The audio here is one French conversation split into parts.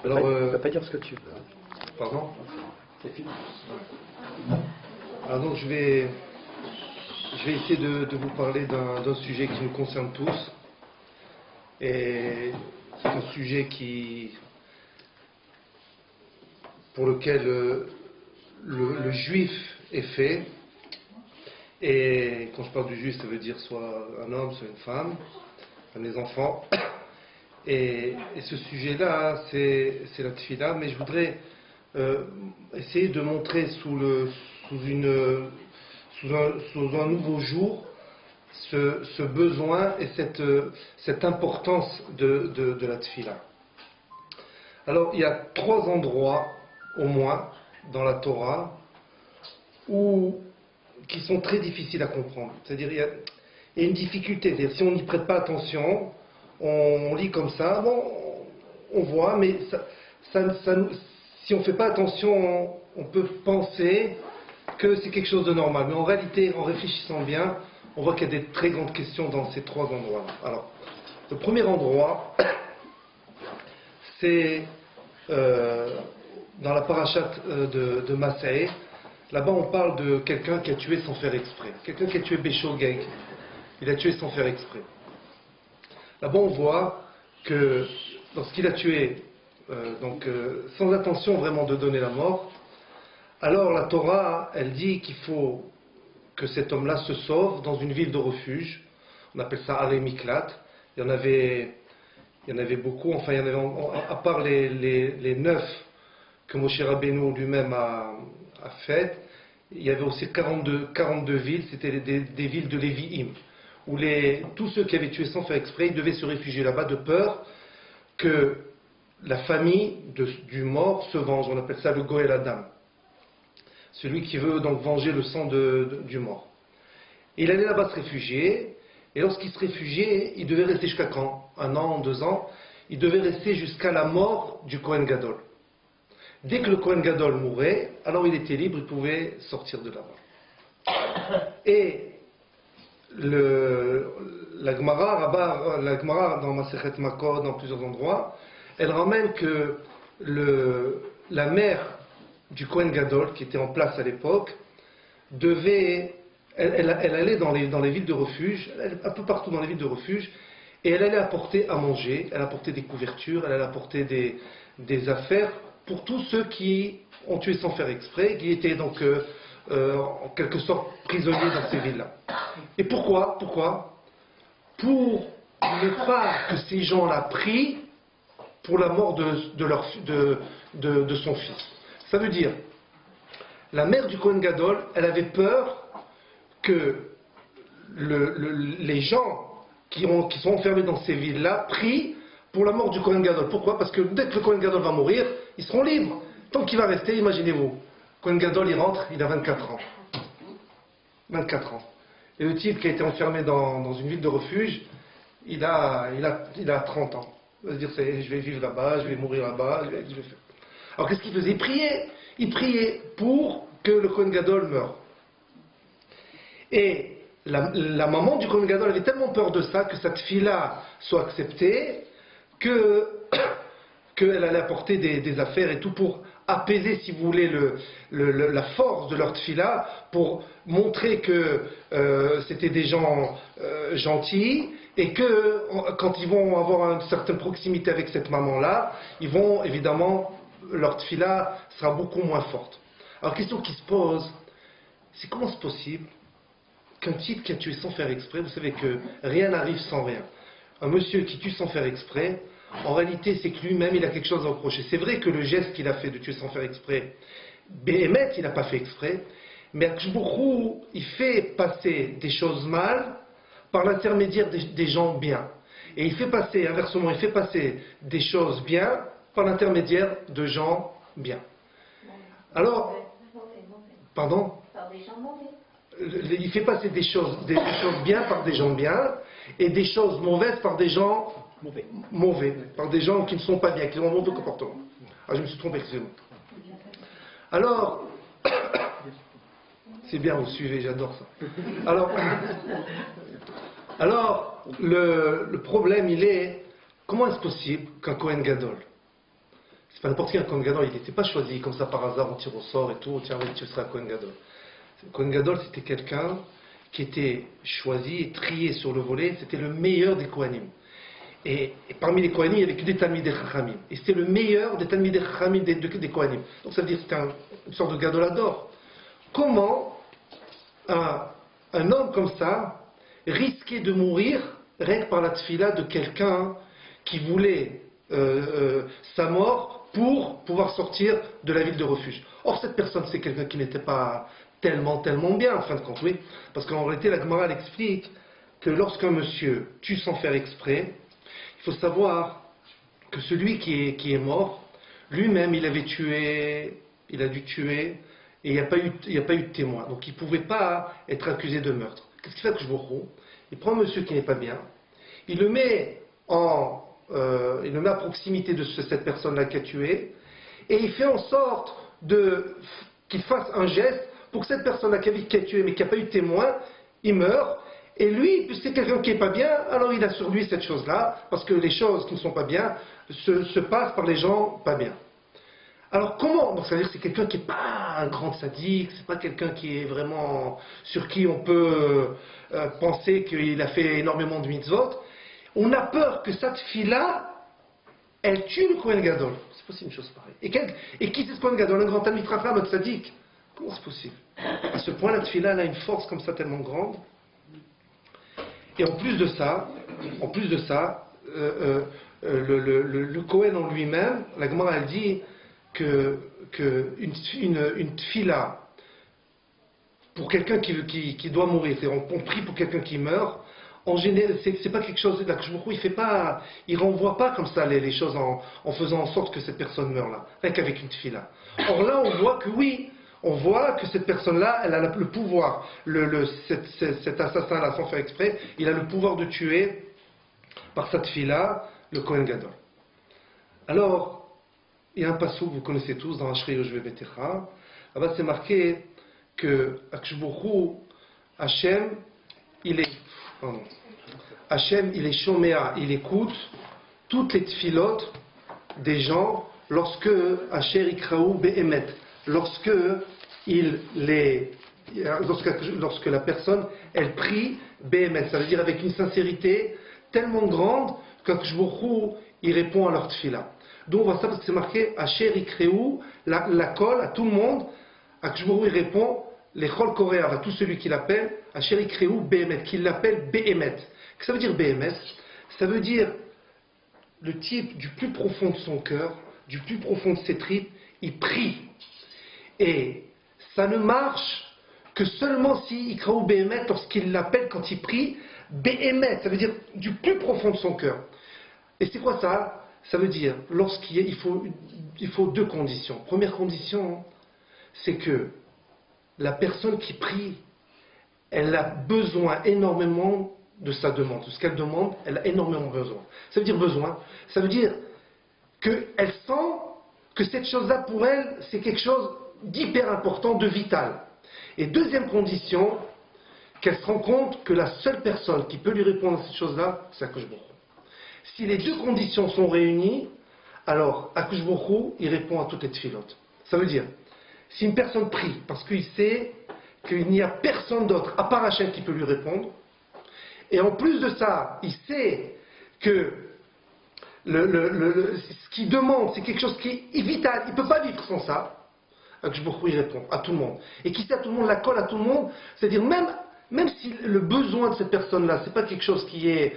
Alors, tu ne peux pas dire ce que tu veux. pardon? C'est fini. Alors donc je vais essayer de vous parler d'un sujet qui nous concerne tous. Et c'est un sujet pour lequel le juif est fait. Et quand je parle du juif, ça veut dire soit un homme, soit une femme, les enfants. Et ce sujet-là, c'est la tfila, mais je voudrais essayer de montrer sous un nouveau jour ce besoin et cette importance de la tfila. Alors, il y a 3 endroits, au moins, dans la Torah, qui sont très difficiles à comprendre. C'est-à-dire, il y a une difficulté. C'est-à-dire, si on n'y prête pas attention, on lit comme ça, bon, on voit, mais si on ne fait pas attention, on peut penser que c'est quelque chose de normal. Mais en réalité, en réfléchissant bien, on voit qu'il y a des très grandes questions dans ces 3 endroits. Alors, le premier endroit, c'est dans la parachate de Massaé. Là-bas, on parle de quelqu'un qui a tué sans faire exprès. Quelqu'un qui a tué Bécho Geik. Il a tué sans faire exprès. Là-bas, on voit que lorsqu'il a tué, sans intention vraiment de donner la mort, alors la Torah, elle dit qu'il faut que cet homme-là se sauve dans une ville de refuge. On appelle ça Aré Miklat. Il y en avait beaucoup, enfin il y en avait, à part les 9 que Moshe Rabbeinu lui-même a faites, il y avait aussi 42 villes, c'était des villes de Lévi'im, où tous ceux qui avaient tué sans faire exprès, ils devaient se réfugier là-bas de peur que la famille du mort se venge. On appelle ça le Goël Adam. Celui qui veut donc venger le sang du mort. Et il allait là-bas se réfugier, et lorsqu'il se réfugiait, il devait rester jusqu'à quand? 1 an, 2 ans? Il devait rester jusqu'à la mort du Kohen Gadol. Dès que le Kohen Gadol mourait, alors il était libre, il pouvait sortir de là-bas. Et la Gemara dans Masechet Makot, dans plusieurs endroits, elle ramène que la mère du Kohen Gadol, qui était en place à l'époque, elle allait dans les villes de refuge, un peu partout dans les villes de refuge, et elle allait apporter à manger, elle apportait des couvertures, elle allait apporter des affaires pour tous ceux qui ont tué sans faire exprès, qui étaient donc en quelque sorte prisonniers dans ces villes-là. Et pourquoi? Pour ne pas que ces gens-là prient pour la mort de son fils. Ça veut dire, la mère du Kohen Gadol, elle avait peur que les gens qui sont enfermés dans ces villes-là prient pour la mort du Kohen Gadol. Pourquoi? Parce que dès que le Kohen Gadol va mourir, ils seront libres. Tant qu'il va rester, imaginez-vous, Kohen Gadol, il rentre, il a 24 ans. 24 ans. Et le type qui a été enfermé dans une ville de refuge, il a 30 ans. Il va se dire, je vais vivre là-bas, je vais mourir là-bas, je vais faire. Alors qu'est-ce qu'il faisait? Il priait pour que le Kohen Gadol meure. Et la maman du Kohen Gadol avait tellement peur de ça, que cette fille-là soit acceptée, qu'elle allait apporter des affaires et tout pour apaiser, si vous voulez, la force de leur tfila, pour montrer que c'était des gens gentils, et que quand ils vont avoir une certaine proximité avec cette maman-là, ils vont évidemment, leur tfila sera beaucoup moins forte. Alors la question qui se pose, c'est comment c'est possible qu'un type qui a tué sans faire exprès, vous savez que rien n'arrive sans rien. Un monsieur qui tue sans faire exprès, en réalité, c'est que lui-même, il a quelque chose à reprocher. C'est vrai que le geste qu'il a fait de tuer sans faire exprès, Béhémet, il n'a pas fait exprès, mais Akshbourou, il fait passer des choses mal par l'intermédiaire des gens bien. Et il fait passer, inversement, il fait passer des choses bien par l'intermédiaire de gens bien. Alors, pardon? Par des gens mauvais. Il fait passer des choses bien par des gens bien, et des choses mauvaises par des gens mauvais, par des gens qui ne sont pas bien, qui ont un mauvais comportement. Ah, je me suis trompé, excusez-moi. Alors, c'est bien, vous suivez, j'adore ça. Alors le problème, il est, comment est-ce possible qu'un Kohen Gadol, C'est pas n'importe quel Kohen Gadol, il n'était pas choisi comme ça par hasard, on tire au sort et tout, tiens, tu seras Kohen Gadol. Kohen Gadol, c'était quelqu'un qui était choisi et trié sur le volet, c'était le meilleur des Kohanim. Et parmi les Kohanim, il n'y avait que des Talmidei Chachamim. Et c'était le meilleur des Talmidei Chachamim des Kohanim. Donc ça veut dire que c'était une sorte de Gadolador. Comment un homme comme ça risquait de mourir rien que par la tfila de quelqu'un qui voulait sa mort pour pouvoir sortir de la ville de refuge. Or cette personne, c'est quelqu'un qui n'était pas tellement bien en fin de compte, oui. Parce qu'en réalité, la Gemara explique que lorsqu'un monsieur tue sans faire exprès, il faut savoir que celui qui est mort, lui-même il a dû tuer, et il n'y a pas eu de témoin. Donc il ne pouvait pas être accusé de meurtre. Qu'est-ce qu'il fait que je vous Il prend un monsieur qui n'est pas bien, il le met à proximité de cette personne-là qui a tué, et il fait en sorte qu'il fasse un geste pour que cette personne-là qui a tué mais qui n'a pas eu de témoin, il meurt. Et lui, puisque c'est quelqu'un qui n'est pas bien, alors il a sur lui cette chose-là, parce que les choses qui ne sont pas bien se passent par les gens pas bien. Alors comment? Donc ça veut dire que c'est quelqu'un qui n'est pas un grand sadique, c'est pas quelqu'un qui est vraiment sur qui on peut penser qu'il a fait énormément de mitzvot. On a peur que cette fille-là, elle tue le Kohen Gadol. C'est possible une chose pareille. Et qui c'est ce Kohen Gadol? Un grand Talmid Chacham, un sadique. Comment c'est possible? À ce point, la fille-là, elle a une force comme ça tellement grande. Et en plus de ça, le Kohen en lui-même, la Gemara elle dit qu'une tfila pour quelqu'un qui doit mourir, on prie pour quelqu'un qui meurt, en général, c'est pas quelque chose, là, il renvoie pas comme ça les choses en faisant en sorte que cette personne meure là, rien qu'avec une tfila. Or là, on voit que oui, on voit que cette personne-là, elle a le pouvoir, cet assassin-là, sans faire exprès, il a le pouvoir de tuer, par cette fille-là, le Kohen Gadol. Alors, il y a un passage que vous connaissez tous, dans Ashrei Yoshvei Betecha, là-bas c'est marqué que Hachem, il est shoméa, il écoute toutes les tfilotes des gens lorsque Asher Ikraou Be'emet, lorsque la personne, elle prie Be'emet, ça veut dire avec une sincérité tellement grande qu'Akshbourou, il répond à leur tfila. Donc on voit ça parce que c'est marqué Asher Ikreou, la kol, à tout le monde, Akshbourou il répond, les chol koréa, à tout celui qui l'appelle, Asher Ikreou Be'emet, qui l'appelle Be'emet. Qu'est-ce que ça veut dire Be'emet? Ça veut dire le type du plus profond de son cœur, du plus profond de ses tripes, il prie. Et ça ne marche que seulement si Ikraou Be'emet, lorsqu'il l'appelle, quand il prie, Be'emet, ça veut dire du plus profond de son cœur. Et c'est quoi ça? Ça veut dire, il faut deux conditions. Première condition, c'est que la personne qui prie, elle a besoin énormément de sa demande. De ce qu'elle demande, elle a énormément besoin. Ça veut dire besoin. Ça veut dire qu'elle sent que cette chose-là, pour elle, c'est quelque chose d'hyper important, de vital. Et deuxième condition, qu'elle se rend compte que la seule personne qui peut lui répondre à cette chose-là, c'est Akadosh Baruch Hu. Si les deux conditions sont réunies, alors Akadosh Baruch Hu, il répond à toutes les tfilotes. Ça veut dire, si une personne prie parce qu'il sait qu'il n'y a personne d'autre à part Hachem qui peut lui répondre, et en plus de ça, il sait que ce qu'il demande, c'est quelque chose qui est vital, il ne peut pas vivre sans ça, Akadosh Baruch Hu, il répond à tout le monde. Et qui sait à tout le monde, la colle à tout le monde, c'est-à-dire même si le besoin de cette personne-là, c'est pas quelque chose qui est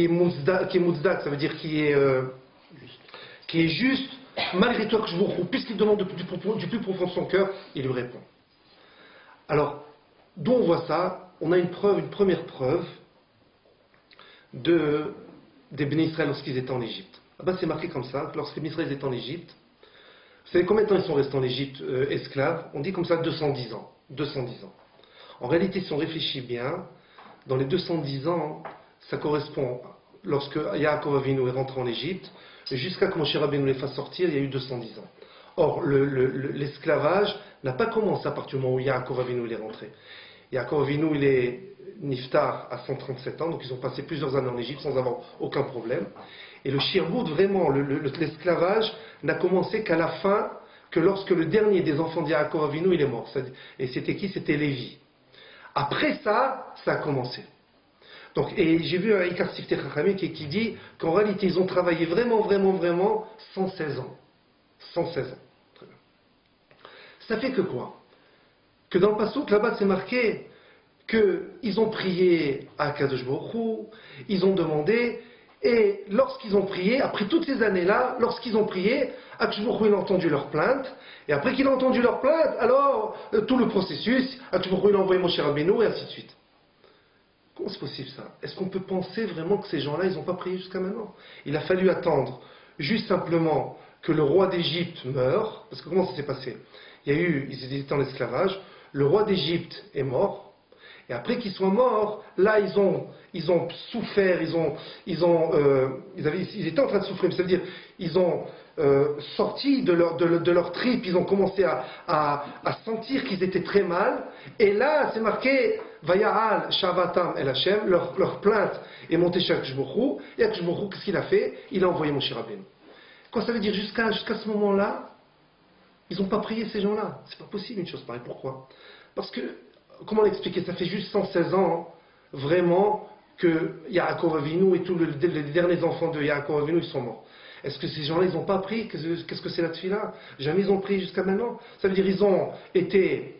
mouzdak, ça veut dire qui est juste, malgré tout, que je vous retrouve, puisqu'il demande du plus profond de son cœur, il lui répond. Alors, d'où on voit ça? On a une première preuve des Béné Israël lorsqu'ils étaient en Égypte. Là-bas, c'est marqué comme ça, que lorsque les Béné Israël étaient en Égypte, vous savez combien de temps ils sont restés en Égypte esclaves? On dit comme ça 210 ans. 210 ans. En réalité, si on réfléchit bien, dans les 210 ans, ça correspond, lorsque Yaakov Avinu est rentré en Égypte, jusqu'à que Moshe Rabbeinu les fasse sortir, il y a eu 210 ans. Or, l'esclavage n'a pas commencé à partir du moment où Yaakov Avinu est rentré. Yaakov Avinu, il est niftar à 137 ans, donc ils ont passé plusieurs années en Égypte sans avoir aucun problème. Et le shirboud, vraiment, l'esclavage n'a commencé qu'à la fin, que lorsque le dernier des enfants d'Yaakov Avinu, il est mort. Et c'était qui? C'était Lévi. Après ça, ça a commencé. Donc, et j'ai vu un Ikar Siftei Chachamim qui dit qu'en réalité, ils ont travaillé vraiment, vraiment, vraiment 116 ans. 116 ans. Très bien. Ça fait que quoi? Que dans le Passouk, là-bas, c'est marqué qu'ils ont prié à Kadosh Baruch Hu, ils ont demandé, et lorsqu'ils ont prié, après toutes ces années-là, lorsqu'ils ont prié, Akadosh Baruch Hu, il a entendu leur plainte, et après qu'il a entendu leur plainte, alors tout le processus, Akadosh Baruch Hu, il a envoyé Moshe Rabbeinu, et ainsi de suite. Comment c'est possible ça? Est-ce qu'on peut penser vraiment que ces gens-là, ils n'ont pas prié jusqu'à maintenant? Il a fallu attendre juste simplement que le roi d'Égypte meure, parce que comment ça s'est passé? Il y a eu, ils étaient en esclavage, le roi d'Égypte est mort, et après qu'ils soient morts, là ils ont souffert, ils étaient en train de souffrir, c'est-à-dire ils ont sorti de leur tripes, ils ont commencé à sentir qu'ils étaient très mal, et là c'est marqué Vaya'al Shavatam El Hashem, leur plainte est montée chez Akadosh Baruch Hu, et Akadosh Baruch Hu, qu'est-ce qu'il a fait? Il a envoyé Moshe Rabbeinu. Quoi ça veut dire? Jusqu'à ce moment-là, ils n'ont pas prié ces gens-là. C'est pas possible une chose pareille. Pourquoi? Parce que, comment l'expliquer? Ça fait juste 116 ans, vraiment, que Yaakov Avinu et tous les derniers enfants de Yaakov Avinu, ils sont morts. Est-ce que ces gens-là, ils n'ont pas prié? Qu'est-ce que c'est la tefila? Jamais ils ont prié jusqu'à maintenant. Ça veut dire qu'ils ont été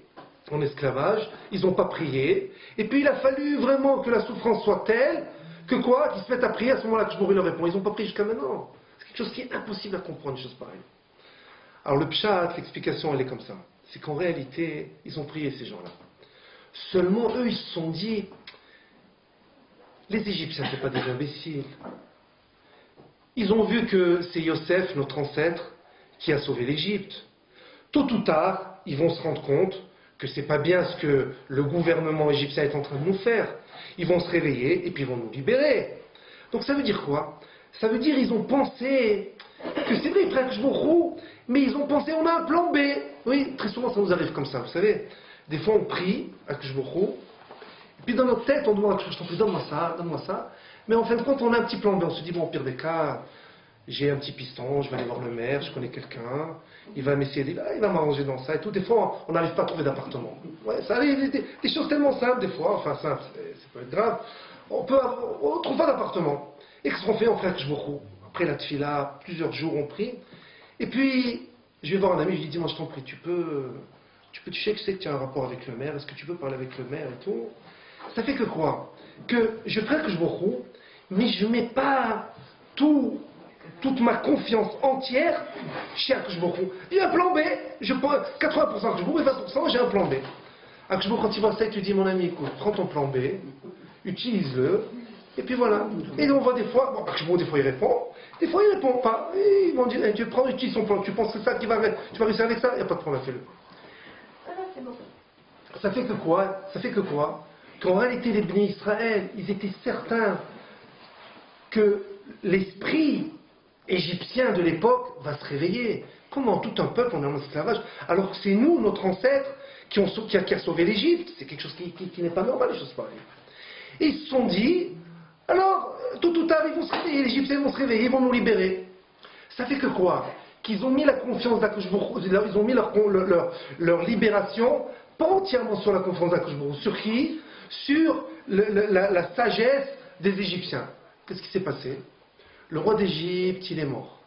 en esclavage, ils n'ont pas prié, et puis il a fallu vraiment que la souffrance soit telle, que quoi? Qu'ils se mettent à prier, à ce moment-là que je pourrais leur répondre. Ils n'ont pas prié jusqu'à maintenant. C'est quelque chose qui est impossible à comprendre, une chose pareille. Alors le pshat, l'explication, elle est comme ça. C'est qu'en réalité, ils ont prié ces gens-là. Seulement, eux, ils se sont dit, les Égyptiens, ce n'est pas des imbéciles. Ils ont vu que c'est Yosef, notre ancêtre, qui a sauvé l'Égypte. Tôt ou tard, ils vont se rendre compte que ce n'est pas bien ce que le gouvernement égyptien est en train de nous faire. Ils vont se réveiller et puis ils vont nous libérer. Donc ça veut dire quoi? Ça veut dire qu'ils ont pensé que c'est vrai, frère, que je vous mais ils ont pensé, on a un plan B. Oui, très souvent ça nous arrive comme ça, vous savez. Des fois on prie à Kjbourou, et puis dans notre tête on demande, je t'en prie, donne-moi ça. Mais en fin de compte on a un petit plan B, on se dit, bon, au pire des cas, j'ai un petit piston, je vais aller voir le maire, je connais quelqu'un, il va m'essayer, il va m'arranger dans ça et tout. Des fois on n'arrive pas à trouver d'appartement. Ouais, ça arrive, des choses tellement simples des fois, enfin simples, c'est pas grave. On trouve pas d'appartement. Et qu'est-ce qu'on fait? On fait à Kjbourou. Après la tfila, plusieurs jours on prie. Et puis, je vais voir un ami, je lui dis, moi je t'en prie, tu sais que tu as un rapport avec le maire, est-ce que tu peux parler avec le maire et tout? Ça fait que quoi? Que je prie que je vous mais je ne mets pas toute ma confiance entière chez Akshbourou. Il y a un plan B, je prends 80% Akshbourou et 20% j'ai un plan B. Akshbourou, quand il voit ça, il te dit, mon ami, écoute, prends ton plan B, utilise-le, et puis voilà. Et on voit des fois, bon, Akshbourou, des fois il répond, des fois il répond pas. Et ils vont dire, tu prends, utilise son plan, tu penses que c'est ça qui va réussir avec ça? Il n'y a pas de problème, fais-le. C'est bon. Ça fait que quoi? Qu'en réalité, les bénis Israël, ils étaient certains que l'esprit égyptien de l'époque va se réveiller. Comment tout un peuple, on est en esclavage, alors que c'est nous, notre ancêtre, qui a sauvé l'Égypte? C'est quelque chose qui n'est pas normal, les choses pareilles. Et ils se sont dit, alors, tôt ou tard, ils vont se réveiller, les Égyptiens vont se réveiller, ils vont nous libérer. Ça fait que quoi? Qu'ils ont mis la confiance d'Akshbourou, ils ont mis leur libération, pas entièrement sur la confiance d'Akshbourou. Sur qui? Sur la sagesse des Égyptiens. Qu'est-ce qui s'est passé? Le roi d'Égypte, il est mort.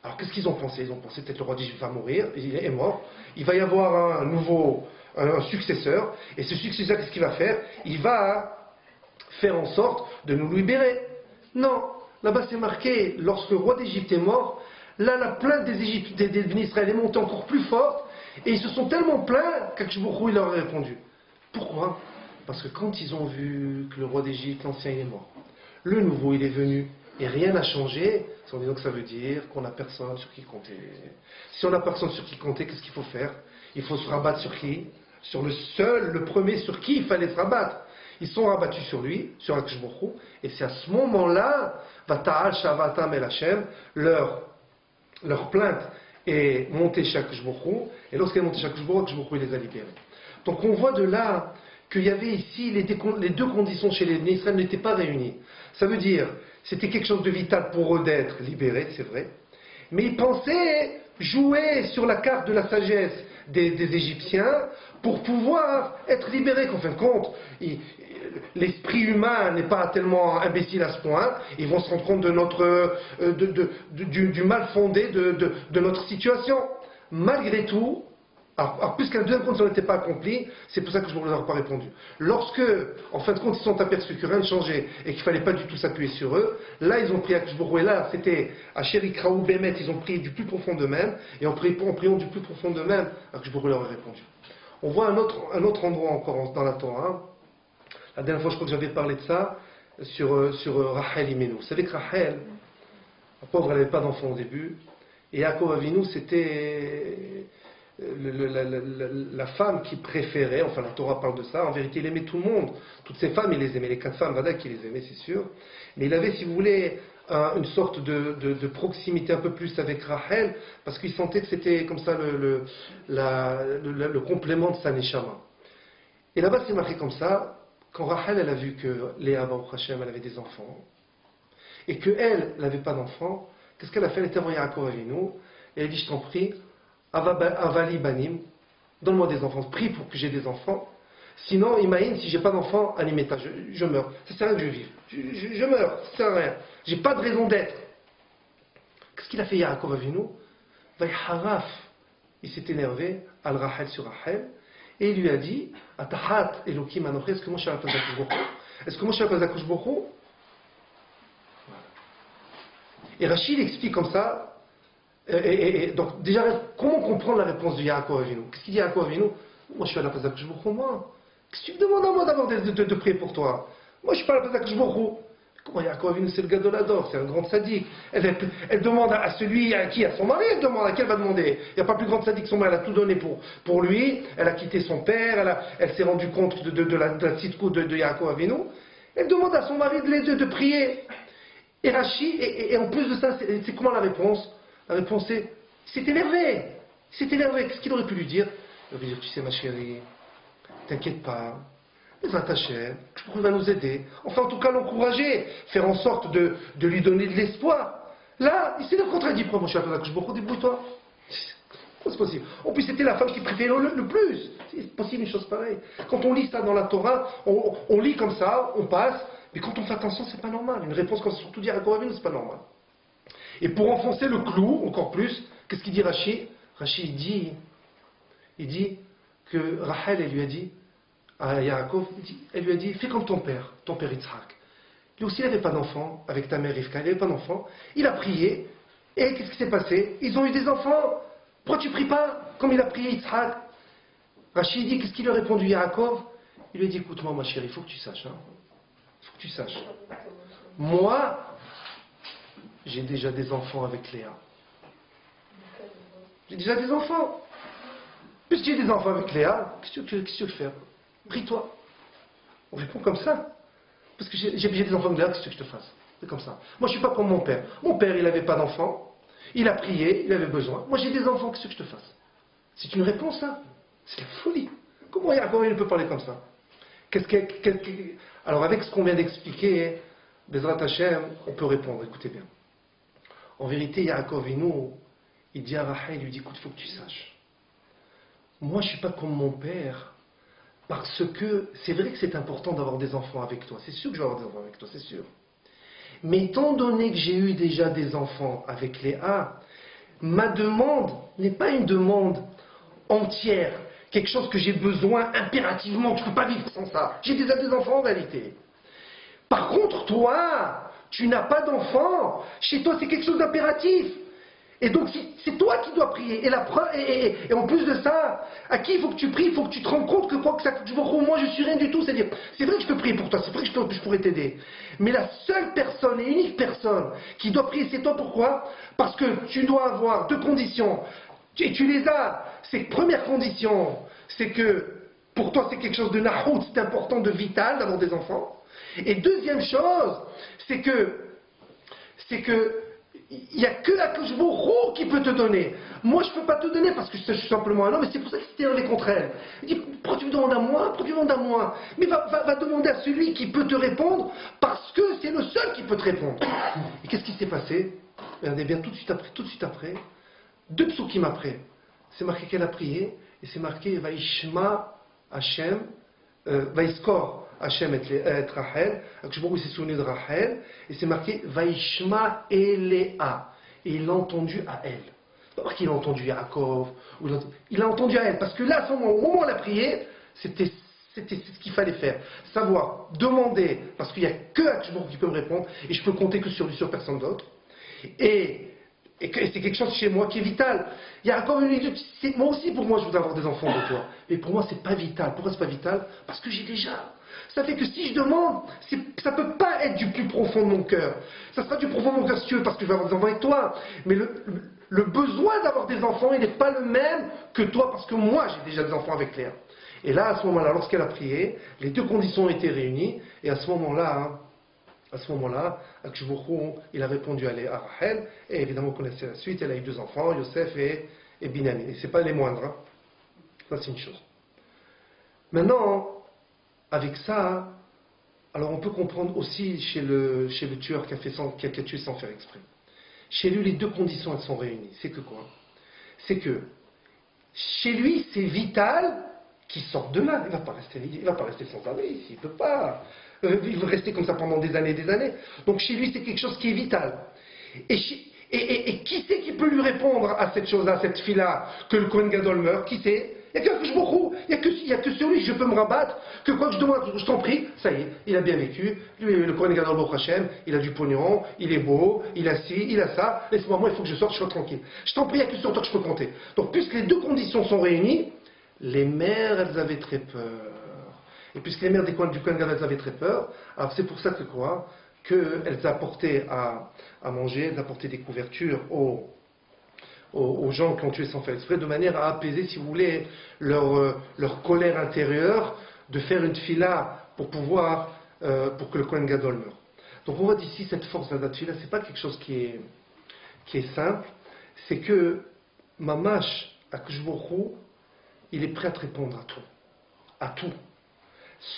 Alors qu'est-ce qu'ils ont pensé? Ils ont pensé peut-être le roi d'Égypte va mourir, il est mort. Il va y avoir un successeur. Et ce successeur, qu'est-ce qu'il va faire? Il va faire en sorte de nous libérer. Non, là-bas c'est marqué, lorsque le roi d'Égypte est mort, là la plainte des Égyptiens, des Israéliens est montée encore plus forte, et ils se sont tellement plaints qu'Akshbourou il leur a répondu. Pourquoi? Parce que quand ils ont vu que le roi d'Égypte, l'ancien, il est mort, le nouveau il est venu, et rien n'a changé, donc ça veut dire qu'on n'a personne sur qui compter. Si on n'a personne sur qui compter, qu'est-ce qu'il faut faire? Il faut se rabattre sur qui? Sur le premier sur qui il fallait se rabattre. Ils sont rabattus sur lui, sur Akshbourou, et c'est à ce moment-là, Vata'al Shavatam El Hashem, leur plainte est montée chez Akshbourou, et lorsqu'elle est montée chez Akshbourou, Akshbourou les a libérés. Donc on voit de là qu'il y avait ici les deux conditions chez les Israël n'étaient pas réunies. Ça veut dire, c'était quelque chose de vital pour eux d'être libérés, c'est vrai. Mais ils pensaient jouer sur la carte de la sagesse des Égyptiens pour pouvoir être libérés. Qu'en fin de compte, l'esprit humain n'est pas tellement imbécile à ce point. Ils vont se rendre compte de du mal fondé de notre situation. Malgré tout, alors puisque la deuxième condition n'était pas accomplie, c'est pour ça que je ne leur ai pas répondu. Lorsque, en fin de compte, ils sont aperçus que rien ne changeait et qu'il ne fallait pas du tout s'appuyer sur eux, là ils ont prié à Kishbourou, et là c'était à Chérikraou Bémet, ils ont prié du plus profond d'eux-mêmes, et en priant du plus profond d'eux-mêmes, à Kishbourou leur a répondu. On voit un autre endroit encore dans la Torah. La dernière fois je crois que j'avais parlé de ça, sur Rachel Imenu. Vous savez que Rachel, la pauvre, elle n'avait pas d'enfant au début, et Yaakov Avinu c'était la femme qu'il préférait, enfin la Torah parle de ça, en vérité il aimait tout le monde, toutes ces femmes il les aimait, les 4 femmes, Vada qui les aimait c'est sûr, mais il avait si vous voulez une sorte de proximité un peu plus avec Rachel, parce qu'il sentait que c'était comme ça le complément de sa Neshama. Et là-bas c'est marqué comme ça, quand Rachel elle a vu que Léa Baruch Hashem elle avait des enfants, et qu'elle n'avait pas d'enfants, qu'est-ce qu'elle a fait? Elle était envoyée à Yaakov Avinu, et elle dit je t'en prie, Avali Banim, donne-moi des enfants, prie pour que j'ai des enfants. Sinon, Imaïn, si j'ai pas d'enfants, Animeta, je meurs. Ça sert à rien que je vive. Je meurs, ça sert à rien. J'ai pas de raison d'être. Qu'est-ce qu'il a fait Yaakov Avinu? Vaïharaf, il s'est énervé, al Rachel sur Rachel, et il lui a dit, Atahat Elokim Anoché, est-ce que moi je suis à la place d'Akouch Borou? Est-ce que moi je suis à la place d'Akouch Borou? Et Rachid explique comme ça. Donc, déjà, comment comprendre la réponse de Yaakov Avinu? Qu'est-ce qu'il dit Yaakov Avinu? Moi, je suis à la place d'Akadosh Baruch Hu, moi. Qu'est-ce que tu me demandes à moi d'abord de prier pour toi? Moi, je suis pas à la place d'Akadosh Baruch Hu. Comment Yaakov Avinu, c'est le Gadolador, c'est un grand sadique. Elle demande à celui, à qui? À son mari, elle demande. À qui elle va demander? Il n'y a pas plus grand sadique que son mari. Elle a tout donné pour lui. Elle a quitté son père. Elle s'est rendue compte de la petite coup de Yaakov Avinu. Elle demande à son mari de prier. Et Rachid, et en plus de ça, c'est comment la réponse? La réponse est, c'est énervé. C'est énervé. Qu'est-ce qu'il aurait pu lui dire? Il aurait pu dire, tu sais ma chérie, t'inquiète pas, les attachés, il va nous aider. Enfin, en tout cas, l'encourager, faire en sorte de lui donner de l'espoir. Là, il s'est contradit. Pourquoi moi je suis à la place de débrouille-toi. Comment c'est possible? En plus, c'était la femme qui préférait le plus. C'est possible une chose pareille. Quand on lit ça dans la Torah, on lit comme ça, on passe, mais quand on fait attention, c'est pas normal. Une réponse comme ça, surtout dire à Koravine, c'est pas normal. Et pour enfoncer le clou, encore plus, qu'est-ce qu'il dit Rachid? Rachid il dit que Rachel, elle lui a dit, à Yaakov, elle lui a dit, fais comme ton père Yitzhak. Lui aussi, il n'avait pas d'enfant, avec ta mère Rivka, il n'avait pas d'enfant. Il a prié, et qu'est-ce qui s'est passé? Ils ont eu des enfants. Pourquoi tu pries pas comme il a prié Yitzhak? Rachid dit, qu'est-ce qu'il a répondu Yaakov? Il lui a dit, écoute-moi ma chérie, il faut que tu saches. Il faut que tu saches. Moi, j'ai déjà des enfants avec Léa. J'ai déjà des enfants. Puisque j'ai des enfants avec Léa, qu'est-ce que tu veux faire? Prie-toi. On répond comme ça. Parce que j'ai des enfants avec Léa, qu'est-ce que je te fasse? C'est comme ça. Moi, je ne suis pas comme mon père. Mon père, il n'avait pas d'enfants. Il a prié, il avait besoin. Moi, j'ai des enfants, qu'est-ce que je te fasse? C'est une réponse, ça. C'est la folie. Comment il peut parler comme ça? Alors, avec ce qu'on vient d'expliquer, Bezrat Hashem, on peut répondre. Écoutez bien. En vérité, Yaakov Avinu, il dit à Rachel, il lui dit, écoute, il faut que tu saches. Moi, je ne suis pas comme mon père, parce que c'est vrai que c'est important d'avoir des enfants avec toi. C'est sûr que je vais avoir des enfants avec toi, c'est sûr. Mais étant donné que j'ai eu déjà des enfants avec Léa, ma demande n'est pas une demande entière, quelque chose que j'ai besoin impérativement, je ne peux pas vivre sans ça. J'ai déjà des enfants en réalité. Par contre, toi, tu n'as pas d'enfant. Chez toi, c'est quelque chose d'impératif. Et donc, c'est toi qui dois prier. Et en plus de ça, à qui il faut que tu pries? Il faut que tu te rendes compte que moi, je suis rien du tout. C'est-à-dire, c'est vrai que je peux prier pour toi, c'est vrai que je pourrais t'aider. Mais la seule personne et unique personne qui doit prier, c'est toi. Pourquoi? Parce que tu dois avoir 2 conditions. Et tu les as. Première condition, c'est que pour toi, c'est quelque chose de nahout, c'est important, de vital d'avoir des enfants. Et deuxième chose, c'est que il n'y a que Akadosh Baruch Hu qui peut te donner. Moi, je ne peux pas te donner parce que je suis simplement un homme, et c'est pour ça qu'il s'est élevé contre elle. Il dit, pourquoi tu me demandes à moi? Pourquoi tu me demandes à moi? Mais va demander à celui qui peut te répondre, parce que c'est le seul qui peut te répondre. Et qu'est-ce qui s'est passé? Regardez bien, tout de suite après, 2 psukim après, c'est marqué qu'elle a prié, et c'est marqué Vaishma Hashem, Vaiskor Hashem et Rachel, il s'est souvenu de Rachel, et c'est marqué Vaishma Elea, et il l'a entendu à elle. Pas parce qu'il a entendu Yaakov, il a entendu à elle, parce que là, à ce moment, au moment où elle a prié, c'était ce qu'il fallait faire. Savoir, demander, parce qu'il n'y a que Akadosh qui peut me répondre, et je peux compter que sur lui, sur personne d'autre. Et c'est quelque chose chez moi qui est vital. Il y a encore moi aussi, pour moi, je voudrais avoir des enfants de toi. Mais pour moi, c'est pas vital. Pourquoi c'est pas vital? Parce que j'ai déjà. Ça fait que si je demande, ça peut pas être du plus profond de mon cœur. Ça sera du profond de mon cœur si tu veux, parce que je vais avoir des enfants avec toi. Mais le besoin d'avoir des enfants, il n'est pas le même que toi, parce que moi, j'ai déjà des enfants avec Léa. Et là, à ce moment-là, lorsqu'elle a prié, les 2 conditions ont été réunies. Et à ce moment-là, Akadosh Baruch Hu, il a répondu à Rachel, et évidemment, vous connaissez la suite, elle a eu 2 enfants, Yosef et Binyamin. Et ce n'est pas les moindres. Hein. Ça, c'est une chose. Maintenant, avec ça, alors on peut comprendre aussi chez le tueur qui a tué sans faire exprès. Chez lui, les 2 conditions, elles sont réunies. C'est que quoi? C'est que chez lui, c'est vital qu'il sorte de là. Il ne va pas rester sans abri ici. Il ne peut pas. Il veut rester comme ça pendant des années et des années. Donc chez lui, c'est quelque chose qui est vital. Et qui c'est qui peut lui répondre à cette chose-là, à cette fille-là, que le Kohen Gadol meurt? Qui c'est? Il n'y a que Baruch Hu. Il n'y a que sur lui que je peux me rabattre, que quoi que je demande, je t'en prie, ça y est, il a bien vécu. Lui, le Kohen Gadol Baruch Hashem, il a du pognon, il est beau, il a ci, il a ça. Laisse-moi, moi, il faut que je sorte, je sois tranquille. Je t'en prie, il n'y a que sur toi que je peux compter. Donc, puisque les 2 conditions sont réunies, les mères, elles avaient très peur. Et puisque les mères du Kohen Gadol, elles avaient très peur, alors c'est pour ça que quoi? Qu'elles apportaient à manger, elles apportaient des couvertures aux gens qui ont tué sans faire exprès, de manière à apaiser, si vous voulez, leur colère intérieure, de faire une fila pour que le Kohen Gadol meure. Donc on voit d'ici cette force de la fila, c'est pas quelque chose qui est simple, c'est que Mamash, Akadosh Baruch Hu, il est prêt à te répondre à tout. À tout.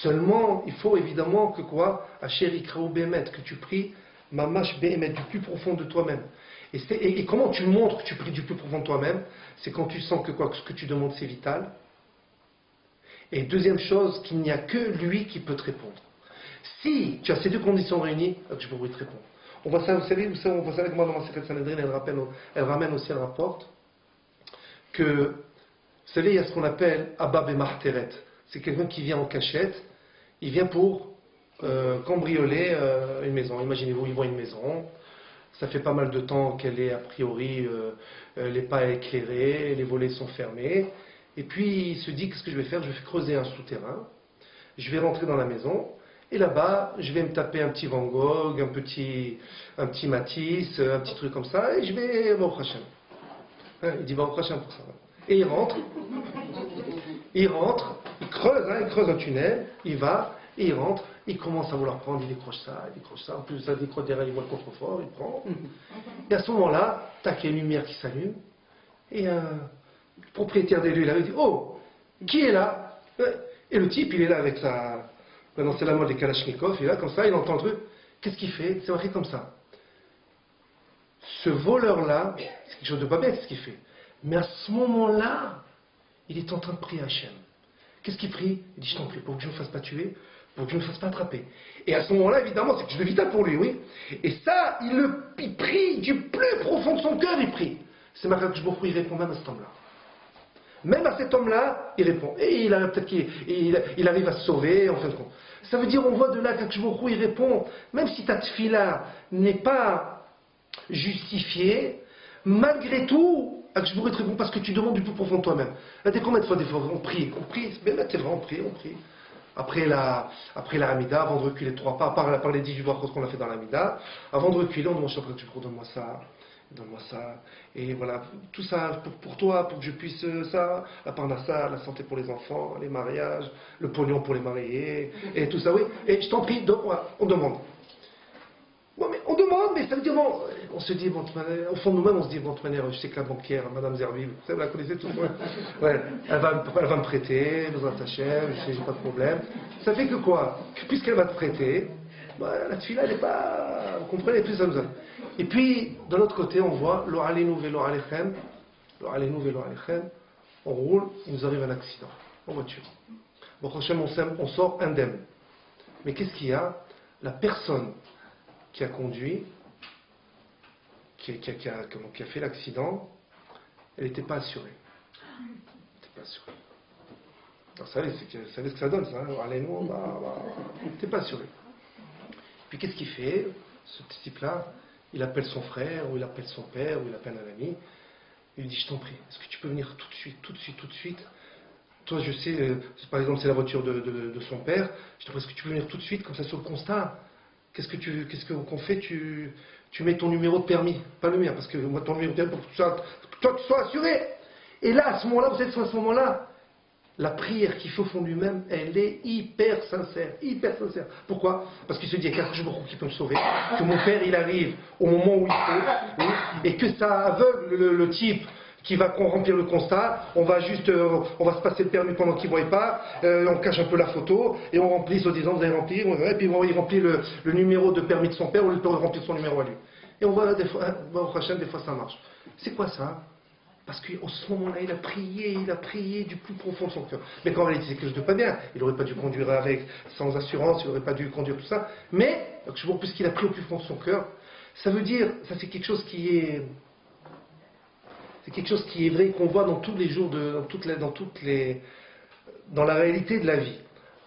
Seulement, il faut évidemment que quoi? Asher Ikraou Behemet, que tu pries Mamash Behemet, du plus profond de toi-même. Et comment tu montres que tu pries du plus profond de toi-même? C'est quand tu sens que quoi, ce que tu demandes c'est vital. Et deuxième chose, qu'il n'y a que lui qui peut te répondre. Si tu as ces 2 conditions réunies, je pourrais te répondre. On voit ça, vous savez que moi dans ma Secret Sanhedrin, elle ramène aussi, elle rapporte que, vous savez, il y a ce qu'on appelle Abba Bemarteret. C'est quelqu'un qui vient en cachette, il vient pour cambrioler une maison. Imaginez-vous, il voit une maison. Ça fait pas mal de temps qu'elle est a priori, elle n'est pas éclairée, les volets sont fermés. Et puis il se dit, qu'est-ce que je vais faire? Je vais creuser un souterrain, je vais rentrer dans la maison, et là-bas, je vais me taper un petit Van Gogh, un petit Matisse, un petit truc comme ça, et je vais Baruch Hashem. Il dit Baruch Hashem pour ça. Et il rentre, il creuse un tunnel, il va, et il rentre, il commence à vouloir prendre, il décroche ça, en plus ça décroche derrière, il voit le contrefort, il prend. Et à ce moment-là, tac, il y a une lumière qui s'allume, et le propriétaire des lieux, il dit, oh, qui est là? Et le type, il est là avec sa... Maintenant c'est la mode des Kalachnikov, il est là comme ça, il entend le truc. Qu'est-ce qu'il fait? C'est marqué comme ça. Ce voleur-là, c'est quelque chose de pas bête ce qu'il fait. Mais à ce moment-là, il est en train de prier Hachem. Qu'est-ce qu'il prie? Il dit, je t'en prie, pour que je ne me fasse pas tuer, pour que je ne me fasse pas attraper. Et à ce moment-là, évidemment, c'est quelque chose de vital pour lui, oui. Et ça, il prie du plus profond de son cœur, il prie. C'est marqué que je il répond même à cet homme-là. Même à cet homme-là, il répond. Et il arrive peut-être qu'il arrive à se sauver, en fin de compte. Ça veut dire, on voit de là qu'Akadosh Baruch Hu, il répond, même si ta tefila n'est pas justifiée, malgré tout, Akadosh Baruch Hu te répond parce que tu demandes du plus profond de toi-même. Là, t'es combien de fois des fois on prie, mais là, c'est vrai, on prie. Après la Hamida, avant de reculer 3 pas, à part les 18 brachot qu'on a fait dans la Hamida, avant de reculer, on demande Akadosh Baruch Hu, donne-moi ça, et voilà, tout ça pour toi, pour que je puisse ça, la parnassa, la santé pour les enfants, les mariages, le pognon pour les mariés, et tout ça, oui, et je t'en prie, on demande. Bon, mais on demande, mais ça veut dire, bon, on se dit, bon, au fond de nous-mêmes, on se dit, bon, de toute manière, je sais que la banquière, Madame Zerville, vous la connaissez tous, ouais, elle va me prêter, nous Hachem, je sais, j'ai pas de problème. Ça fait que quoi? Puisqu'elle va te prêter, bah, la tefila, elle n'est pas, vous comprenez, plus ça nous a. Et puis, de l'autre côté, on voit, lo alenu velo alechem, on roule, il nous arrive un accident, en voiture. Bon, prochainement, on sort indemne. Mais qu'est-ce qu'il y a? La personne qui a conduit, qui a fait l'accident, elle n'était pas assurée. Elle n'était pas assurée. Alors, vous savez ce que ça donne, ça, hein? Allez, nous, elle n'était pas assurée. Puis qu'est-ce qu'il fait? Ce type-là, il appelle son frère, ou il appelle son père, ou il appelle un ami. Il lui dit, je t'en prie, est-ce que tu peux venir tout de suite? Toi, je sais, par exemple, c'est la voiture de son père. Je te prie, est-ce que tu peux venir tout de suite, comme ça, sur le constat? Qu'est-ce qu'on fait? Tu mets ton numéro de permis, pas le mien, parce que moi, ton numéro de permis, pour que toi, tu sois assuré. Et là, à ce moment-là, vous êtes sur ce moment-là, la prière qu'il fait au fond de lui-même, elle est hyper sincère, hyper sincère. Pourquoi? Parce qu'il se dit, il y a quelque chose qui peut me sauver, que mon père, il arrive au moment où il faut, oui, et que ça aveugle le type qui va remplir le constat, on va se passer le permis pendant qu'il ne voit pas, on cache un peu la photo, et on remplit, soi-disant, vous allez remplir, et puis il remplit le numéro de permis de son père, ou il peut remplir son numéro à lui. Et on voit, des fois, au prochain, des fois ça marche. C'est quoi ça? Parce qu'au ce moment-là, il a prié du plus profond de son cœur. Mais quand en réalité, c'est quelque chose de pas bien. Il n'aurait pas dû conduire sans assurance, il n'aurait pas dû conduire tout ça. Mais, puisqu'il a prié au plus profond de son cœur, ça veut dire, ça c'est quelque chose qui est... C'est quelque chose qui est vrai, qu'on voit dans tous les jours, dans la réalité de la vie.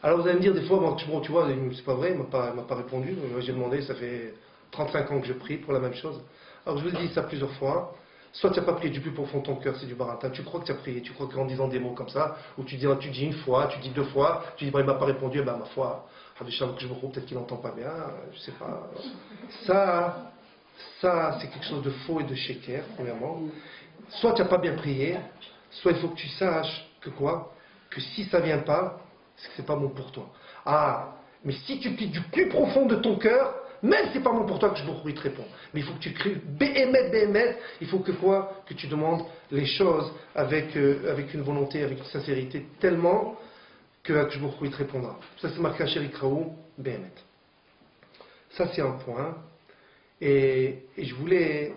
Alors vous allez me dire des fois, bon, tu vois, c'est pas vrai, il m'a pas répondu. Moi j'ai demandé, ça fait 35 ans que je prie pour la même chose. Alors je vous dis ça plusieurs fois. Soit tu n'as pas prié du plus profond de ton cœur, c'est du baratin. Tu crois que tu as prié, tu crois qu'en disant des mots comme ça, ou tu dis une fois, tu dis deux fois, tu dis, bah, il m'a pas répondu, et ben ma foi, peut-être qu'il n'entend pas bien, je sais pas. Ça c'est quelque chose de faux et de sheker, premièrement. Soit tu n'as pas bien prié, soit il faut que tu saches que quoi? Que si ça ne vient pas, c'est que ce n'est pas bon pour toi. Ah, mais si tu pries du plus profond de ton cœur, même si ce n'est pas bon pour toi, que je vous te réponds. Mais il faut que tu cries Béhémet, il faut que quoi? Que tu demandes les choses avec une volonté, avec une sincérité, tellement que je vous te répondra. Ça c'est marqué à Chérikraou, Béhémet. Ça c'est un point. Et je voulais...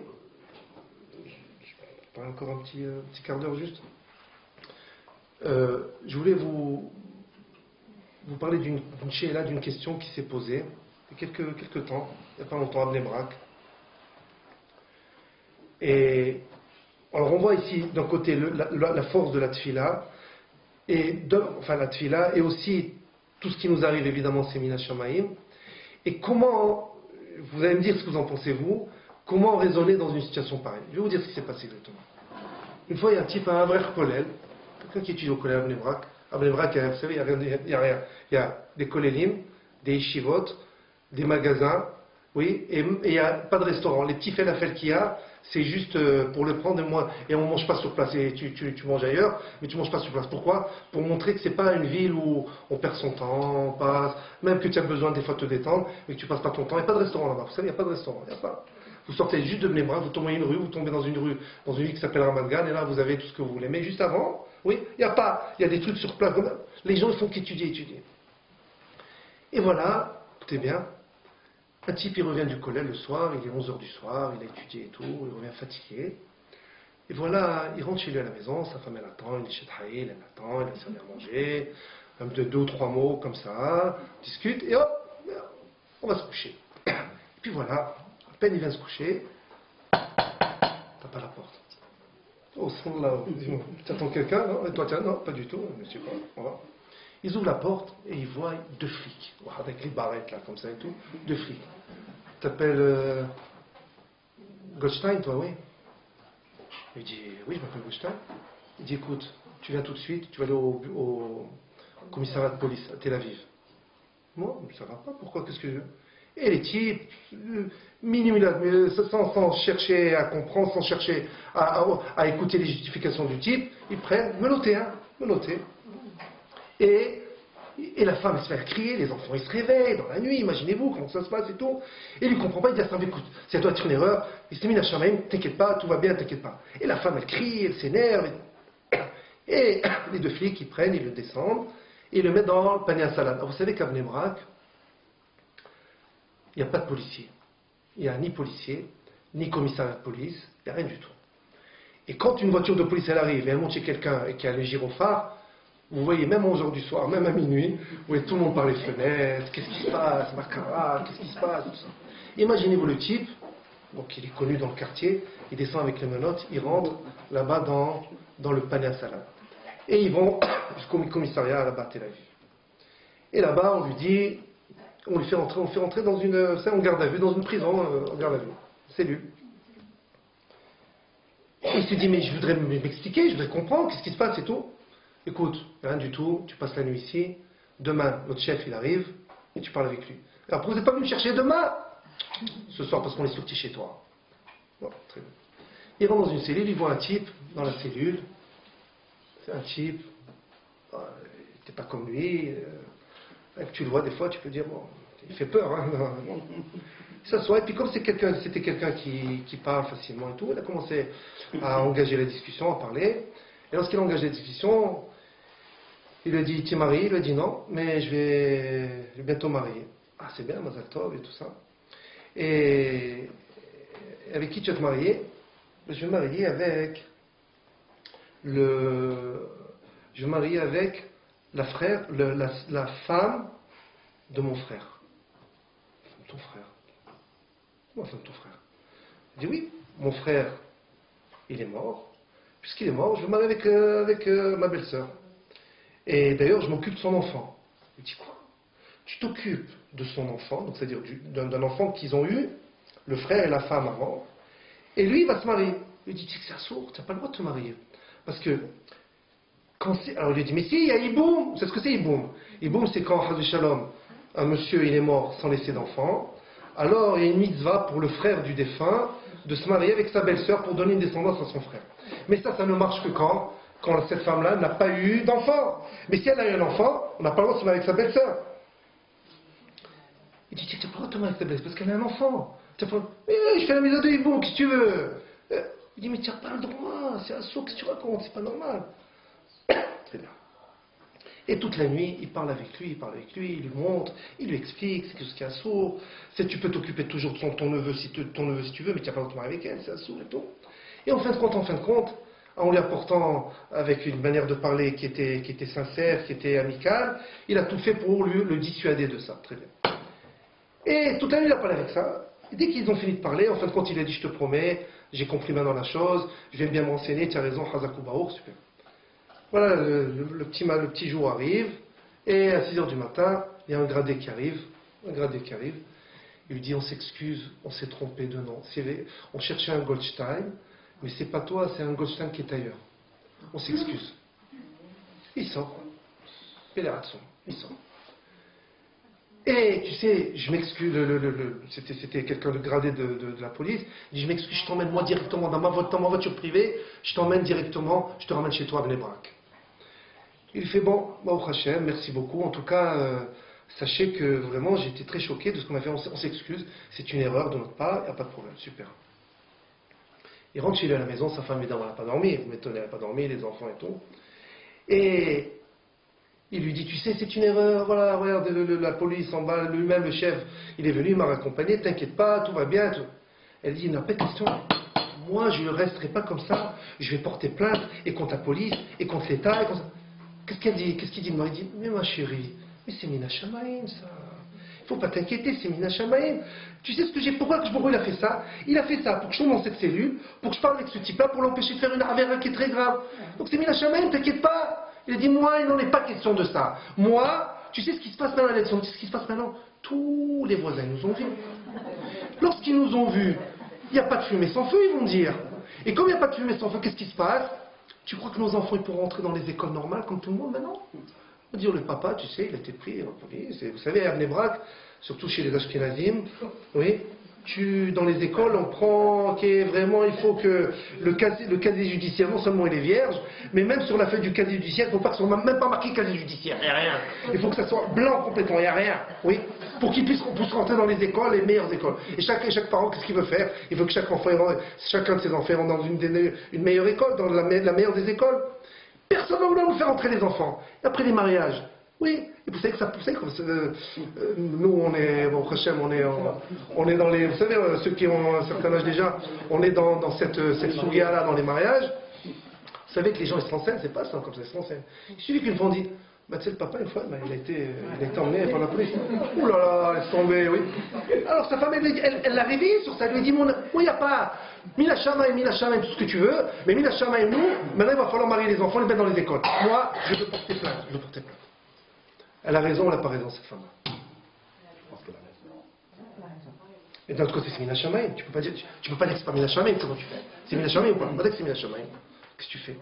Encore un petit quart d'heure juste. Je voulais vous parler d'une question qui s'est posée il y a quelques temps, il n'y a pas longtemps à Bnei Brak. Et alors on voit ici d'un côté la force de la tfila, la tfila, et aussi tout ce qui nous arrive évidemment c'est Mina Shamaim. Et comment, vous allez me dire ce que vous en pensez vous, comment raisonner dans une situation pareille? Je vais vous dire ce qui s'est passé exactement. Une fois, il y a un type, un vrai collègue, quelqu'un qui étudie au collège à Bnei Brak. À Bnei Brak, vous savez, il y a rien. Il y a des kolélim, des yeshivot, des magasins, oui, et il n'y a pas de restaurant. Les petits falafels qu'il y a, c'est juste pour le prendre et on ne mange pas sur place. Et tu manges ailleurs, mais tu ne manges pas sur place. Pourquoi? Pour montrer que ce n'est pas une ville où on perd son temps, on passe, même que tu as besoin des fois de te détendre, mais que tu ne passes pas ton temps. Il n'y a pas de restaurant là-bas. Vous savez, il n'y a pas de restaurant. Il n'y a pas. Vous sortez juste de Bnei Brak, vous tombez une rue, vous tombez dans une ville qui s'appelle Ramat Gan, et là vous avez tout ce que vous voulez. Mais juste avant, oui, il n'y a pas, il y a des trucs sur place. Les gens ils font qu'étudier. Et voilà, écoutez bien, un type il revient du collège le soir, il est 11h du soir, il a étudié et tout, il revient fatigué. Et voilà, il rentre chez lui à la maison, sa femme elle attend, il est chez Traïl, elle attend, elle a servi à manger, de 2 ou 3 mots comme ça, on discute, et hop, on va se coucher. Et puis voilà. À peine il vient se coucher, tape à la porte. Oh, son là, dis-moi, tu attends quelqu'un? Non, et toi, tiens, non, pas du tout, je sais pas. Voilà. Ils ouvrent la porte et ils voient 2 flics, avec les barrettes là, comme ça et tout, 2 flics. Tu t'appelles Goldstein, toi, oui? Il dit, oui, je m'appelle Goldstein. Il dit, écoute, tu viens tout de suite, tu vas aller au commissariat de police à Tel Aviv. Moi, ça va pas, pourquoi, qu'est-ce que je veux? Et les types, sans chercher à comprendre, sans chercher à écouter les justifications du type, ils prennent, me noter. Et Et la femme, elle se fait crier, les enfants, ils se réveillent dans la nuit, imaginez-vous comment ça se passe et tout. Et lui, il comprend pas, il dit, ah, écoute, ça doit être une erreur, il s'est mis à Shamaim, t'inquiète pas, tout va bien, t'inquiète pas. Et la femme, elle crie, elle s'énerve. Et les deux flics, ils prennent, ils le descendent, et ils le mettent dans le panier à salade. Alors, vous savez qu'à Bnei Brak, il n'y a pas de policier. Il n'y a ni policier, ni commissariat de police, il n'y a rien du tout. Et quand une voiture de police elle arrive et elle monte chez quelqu'un et qu'elle a le gyrophare, vous voyez, même à 11h du soir, même à minuit, vous voyez tout le monde par les fenêtres, qu'est-ce qui se passe, Macara, qu'est-ce qui se passe, tout ça. Imaginez-vous le type, donc il est connu dans le quartier, il descend avec les menottes, il rentre là-bas dans le panier à salade. Et ils vont jusqu'au commissariat là-bas à Tel Aviv. Et là-bas, on lui dit, on le fait rentrer dans une, c'est en garde à vue, dans une prison en garde à vue, cellule. Et il se dit, mais je voudrais m'expliquer, je voudrais comprendre, qu'est-ce qui se passe et tout. Écoute, rien du tout, tu passes la nuit ici, demain, notre chef, il arrive, et tu parles avec lui. Alors, pourquoi vous n'êtes pas venu me chercher demain? Ce soir, parce qu'on est sorti chez toi. Bon, très bien. Il rentre dans une cellule, il voit un type dans la cellule. C'est un type, t'es pas comme lui. Tu le vois des fois, tu peux dire, bon, il fait peur. Hein, il s'assoit, et puis comme c'était quelqu'un qui parle facilement et tout, il a commencé à engager la discussion, à parler. Et lorsqu'il a engagé la discussion, il lui a dit, tu es marié? Il lui a dit non, mais je vais bientôt marier. Ah, c'est bien, Mazal Tov et tout ça. Et avec qui tu vas te marier? Je vais me marier avec la femme de mon frère. Ton frère. Comment femme de ton frère? Il dit oui, mon frère, il est mort. Puisqu'il est mort, je vais me marier avec ma belle-sœur. Et d'ailleurs, je m'occupe de son enfant. Il dit quoi? Tu t'occupes de son enfant, donc c'est-à-dire d'un enfant qu'ils ont eu, le frère et la femme avant, et lui, il va se marier. Il dit, tu sais que c'est assourd, tu n'as pas le droit de te marier. Parce que, alors il lui dit, mais si, il y a Iboum. C'est ce que c'est Iboum. Iboum, c'est quand, Hazé Shalom, un monsieur, il est mort sans laisser d'enfant. Alors, il y a une mitzvah pour le frère du défunt de se marier avec sa belle-sœur pour donner une descendance à son frère. Mais ça ne marche que quand cette femme-là n'a pas eu d'enfant. Mais si elle a eu un enfant, on n'a pas le droit de se marier avec sa belle-sœur. Il dit, tu n'as pas le droit de te marier avec sa belle-sœur parce qu'elle a un enfant. Je fais la mise de Iboum, qu'est-ce que tu veux? Il dit, mais tu n'as pas le droit, c'est assourd, qu'est-ce que tu racontes, c'est pas normal. Très bien. Et toute la nuit, il parle avec lui, il lui montre, il lui explique, c'est ce qui est assourd. Tu peux t'occuper toujours de ton neveu si tu veux, mais tu n'as pas le droit de te marier avec elle, c'est assourd et tout. Et en fin de compte, en lui apportant avec une manière de parler qui était sincère, qui était amicale, il a tout fait pour le dissuader de ça. Très bien. Et toute la nuit, il a parlé avec ça. Et dès qu'ils ont fini de parler, en fin de compte, il a dit, je te promets, j'ai compris maintenant la chose, je vais bien me renseigner, tu as raison, Hazakou Baour, super. Voilà, le petit jour arrive, et à 6h du matin, il y a un gradé qui arrive, il lui dit, on s'excuse, on s'est trompé de nom. On cherchait un Goldstein, mais c'est pas toi, c'est un Goldstein qui est ailleurs. On s'excuse. Il sort. Il sort. Et tu sais, je m'excuse, c'était quelqu'un de gradé de la police, il dit, je m'excuse, je t'emmène moi directement dans ma voiture privée, je t'emmène directement, je te ramène chez toi à Bnei Brak. Il fait, bon, Baruch Hashem, merci beaucoup, en tout cas, sachez que vraiment j'ai été très choqué de ce qu'on a fait, on s'excuse, c'est une erreur de notre part, il n'y a pas de problème, super. Il rentre chez lui à la maison, sa femme évidemment n'a pas dormi, vous m'étonnez, elle n'a pas dormi, les enfants et tout. Et il lui dit, tu sais, c'est une erreur, voilà, regarde, la police en bas, lui-même, le chef, il est venu, il m'a raccompagné, t'inquiète pas, tout va bien. Tout. Elle dit, il n'a pas de question. Moi, je ne resterai pas comme ça, je vais porter plainte, et contre la police, et contre l'État, et contre... Qu'est-ce qu'elle dit? Qu'est-ce qu'il dit? Il dit, mais ma chérie, mais c'est Mina Shamaïm, ça. Il ne faut pas t'inquiéter, c'est Mina Shamaïm. Tu sais ce que j'ai, pourquoi il a fait ça? Il a fait ça pour que je tombe dans cette cellule, pour que je parle avec ce type-là, pour l'empêcher de faire une affaire qui est très grave. Donc c'est Mina Shamaïm, t'inquiète pas. Il a dit, moi, il n'en est pas question de ça. Moi, tu sais ce qui se passe maintenant à l'élection, tu sais ce qui se passe maintenant? Tous les voisins nous ont vus. Lorsqu'ils nous ont vus, il n'y a pas de fumée sans feu, ils vont dire. Et comme il n'y a pas de fumée sans feu, qu'est-ce qui se passe? Tu crois que nos enfants ils pourront entrer dans les écoles normales comme tout le monde maintenant? On va dire, le papa, tu sais, il a été pris en police. Et vous savez, à Bnei Brak, surtout chez les Ashkenazim, oui, dans les écoles, on prend, ok, vraiment, il faut que le casier judiciaire, non seulement il est vierge, mais même sur la feuille du casier judiciaire, il ne faut pas que ce soit même pas marqué casier judiciaire, il n'y a rien. Il faut que ça soit blanc complètement, il n'y a rien, oui, pour qu'on puisse rentrer dans les écoles, les meilleures écoles. Et chaque parent, qu'est-ce qu'il veut faire? Il veut que chacun de ses enfants rentre dans une meilleure école, dans la meilleure des écoles. Personne ne va nous faire entrer les enfants. Et après les mariages, oui, et vous savez que ça poussait comme nous on est, bon, Hachem, on est dans les, vous savez, ceux qui ont un certain âge déjà, on est dans cette souria là dans les mariages. Vous savez que les gens ils se renseignent, c'est pas ça comme ça, ils se renseignent. Il suffit qu'une fois on dit, bah tu sais le papa une fois, bah, il a été emmené par la police. Ouh là là, elle est tombée, oui. Alors sa femme elle l'a réveillé sur ça, elle lui dit, oui il n'y a pas Mina Shamaim, tout ce que tu veux, mais Mina Shamaim nous, maintenant il va falloir marier les enfants, les mettre dans les écoles. Moi, je veux porter plainte, Elle a raison, elle n'a pas raison, cette femme-là. Et d'un autre côté, c'est Mina Shamaim. Tu peux pas dire que c'est pas Mina Shamaim, comment tu fais? C'est Mina Shamaim ou pas? On va dire que c'est Mina Shamaim. Qu'est-ce que tu fais?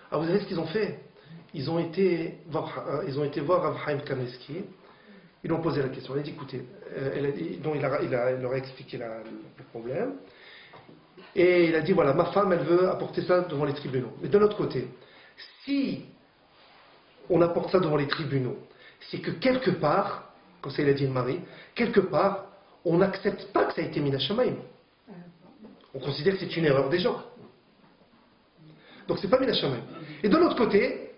Alors vous savez ce qu'ils ont fait? Ils ont été voir Rav Chaim Kanievsky. Ils lui ont posé la question. Il a dit, écoutez, il leur a expliqué le problème. Et il a dit, voilà, ma femme, elle veut apporter ça devant les tribunaux. Mais de l'autre côté, si on apporte ça devant les tribunaux, c'est que quelque part, comme ça il a dit le mari, quelque part, on n'accepte pas que ça a été Mina Shamaim. On considère que c'est une erreur des gens. Donc c'est pas Mina Shamaim. Et de l'autre côté,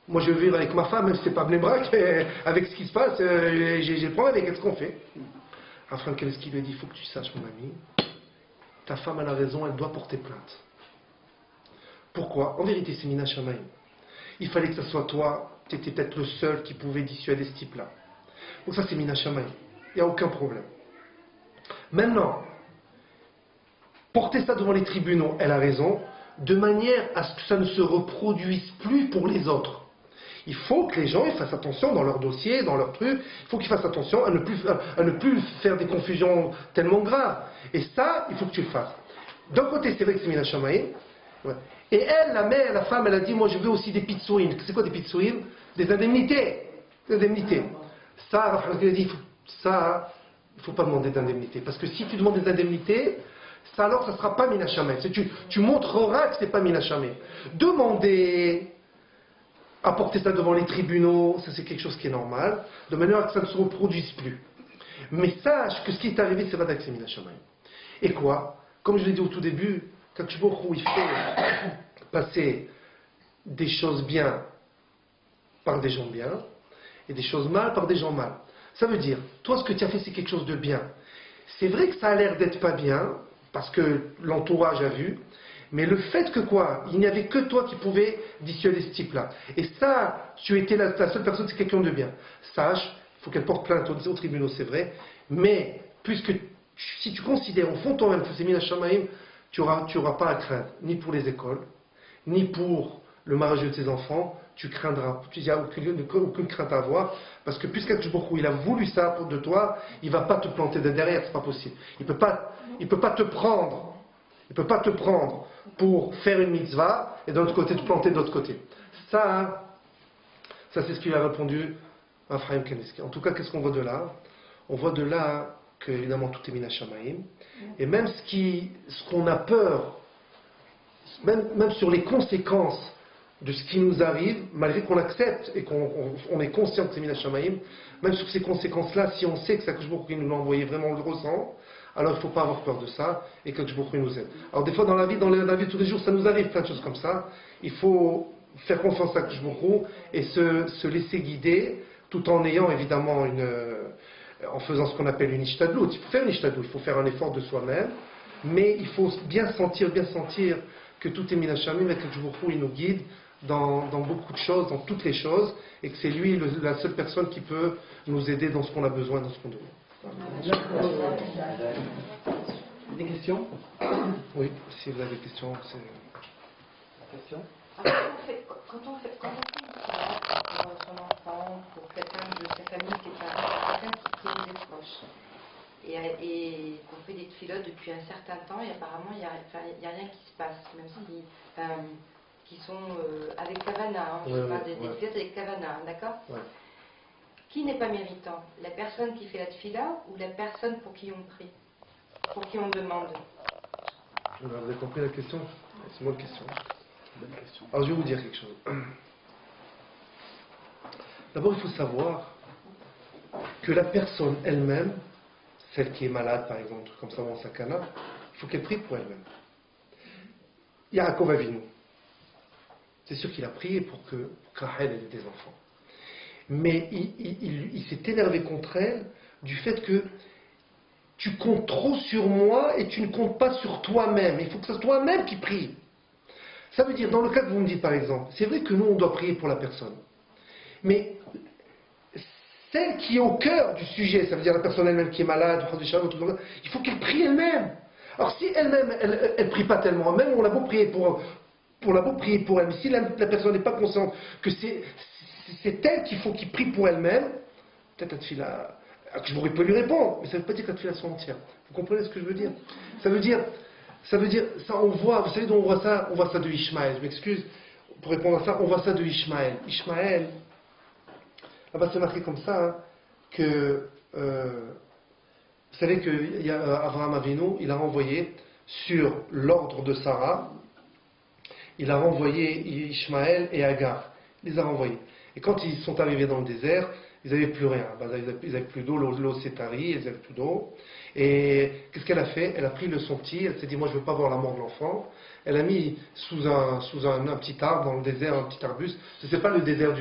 moi je vais vivre avec ma femme, même si c'est pas Bnei-Brak, avec ce qui se passe, j'ai le problème, qu'est-ce qu'on fait? Afin qu'est-ce qu'il lui a dit, il faut que tu saches mon ami, ta femme elle a raison, elle doit porter plainte. Pourquoi? En vérité c'est Mina Shamaim. Il fallait que ce soit toi, tu étais peut-être le seul qui pouvait dissuader ce type-là. Donc ça c'est Mina Shamaim. Il n'y a aucun problème. Maintenant, porter ça devant les tribunaux, elle a raison, de manière à ce que ça ne se reproduise plus pour les autres. Il faut que les gens ils fassent attention dans leur dossier, dans leur truc, il faut qu'ils fassent attention à ne plus faire des confusions tellement graves. Et ça, il faut que tu le fasses. D'un côté, c'est vrai que c'est Mina Shamaim. Ouais. Et elle, la mère, la femme, elle a dit, moi je veux aussi des pitsouim. C'est quoi des pitsouim? Des indemnités. Des indemnités. Ça, il a dit, ça, il ne faut pas demander d'indemnité. Parce que si tu demandes des indemnités, ça alors ça ne sera pas Mina Shamaim. Tu montreras que ce n'est pas Mina Shamaim. Demander, apporter ça devant les tribunaux, ça c'est quelque chose qui est normal, de manière à que ça ne se reproduise plus. Mais sache que ce qui est arrivé, c'est pas que c'est Mina Shamaim. Et quoi? Comme je l'ai dit au tout début, quand tu vois où il fait passer des choses bien par des gens bien et des choses mal par des gens mal. Ça veut dire, toi ce que tu as fait c'est quelque chose de bien. C'est vrai que ça a l'air d'être pas bien, parce que l'entourage a vu, mais le fait que quoi, il n'y avait que toi qui pouvais dissuader ce type-là. Et ça, tu étais la seule personne, c'est quelqu'un de bien. Sache, il faut qu'elle porte plainte au tribunal, c'est vrai, mais puisque si tu considères au fond toi-même que c'est Mina Shamaim, tu n'auras pas à craindre, ni pour les écoles, ni pour le mariage de tes enfants, tu craindras, il n'y a aucune crainte à avoir, parce que puisqu'Akadosh Baruch Hu, il a voulu ça de toi, il ne va pas te planter de derrière, c'est pas possible. Il peut pas te prendre pour faire une mitzvah, et d'un autre côté te planter de l'autre côté. Ça c'est ce qu'il a répondu à Ephraim Kanievsky. En tout cas, qu'est-ce qu'on voit de là? On voit de là que, évidemment, tout est Mina Shamaim. Et même ce qu'on a peur, même sur les conséquences de ce qui nous arrive, malgré qu'on accepte et qu'on est conscient que c'est Mina Shamaim, même sur ces conséquences-là, si on sait que c'est Akadosh Baruch Hu qui nous l'a envoyé, vraiment on le ressent, alors il ne faut pas avoir peur de ça et que Akadosh Baruch Hu nous aide. Alors des fois dans la vie de tous les jours, ça nous arrive plein de choses comme ça. Il faut faire confiance à Akadosh Baruch Hu et se laisser guider, tout en ayant évidemment en faisant ce qu'on appelle une ishtadlout. Il faut faire une ishtadlout, il faut faire un effort de soi-même, mais il faut bien sentir que tout est Mina Shamaim et que Akadosh Baruch Hu il nous guide dans beaucoup de choses, dans toutes les choses, et que c'est lui la seule personne qui peut nous aider dans ce qu'on a besoin, dans ce qu'on demande. Des questions? Oui, si vous avez des questions, c'est... Questions? Quand on fait pour son enfant, pour quelqu'un de sa famille, quelqu'un qui nous est proche, et qu'on fait des tfilotes depuis un certain temps, et apparemment il n'y a rien qui se passe, même si qui sont avec Kavana, je parle des tfilotes avec Kavana, d'accord? Ouais. Qui n'est pas méritant? La personne qui fait la tfila ou la personne pour qui on prie? pour qui on demande. Vous avez compris la question? C'est moi la question. Bonne question. Alors je vais vous dire quelque chose. D'abord, il faut savoir que la personne elle-même, celle qui est malade par exemple, comme ça dans sa cana, il faut qu'elle prie pour elle-même. Yaakov Avinu, c'est sûr qu'il a prié pour que Rachel ait des enfants. Mais il s'est énervé contre elle du fait que tu comptes trop sur moi et tu ne comptes pas sur toi-même. Il faut que ce soit toi-même qui prie. Ça veut dire, dans le cas que vous me dites par exemple, c'est vrai que nous on doit prier pour la personne. Mais celle qui est au cœur du sujet, ça veut dire la personne elle-même qui est malade, il faut qu'elle prie elle-même. Alors si elle-même, elle ne prie pas tellement, même on l'a beau prier pour elle, mais si la personne n'est pas consciente que c'est elle qu'il faut qu'il prie pour elle-même, peut-être la tefila, je pourrais pas lui répondre, mais ça ne veut pas dire que la tefila soit entière. Vous comprenez ce que je veux dire? Ça veut dire, ça on voit, vous savez d'où on voit ça de Ishmaël, je m'excuse, pour répondre à ça, on voit ça de Ishmaël. Ishmaël, là-bas c'est marqué comme ça, hein, que, vous savez qu'Abraham Avinu, il a renvoyé sur l'ordre de Sarah, il a renvoyé Ishmaël et Agar, il les a renvoyés. Et quand ils sont arrivés dans le désert, ils n'avaient plus rien, ils n'avaient plus d'eau, l'eau s'est tarie, ils n'avaient plus d'eau. Et qu'est-ce qu'elle a fait? Elle a pris le son petit, elle s'est dit, moi je ne veux pas voir la mort de l'enfant. Elle a mis sous un petit arbre dans le désert, un petit arbuste. C'est pas le désert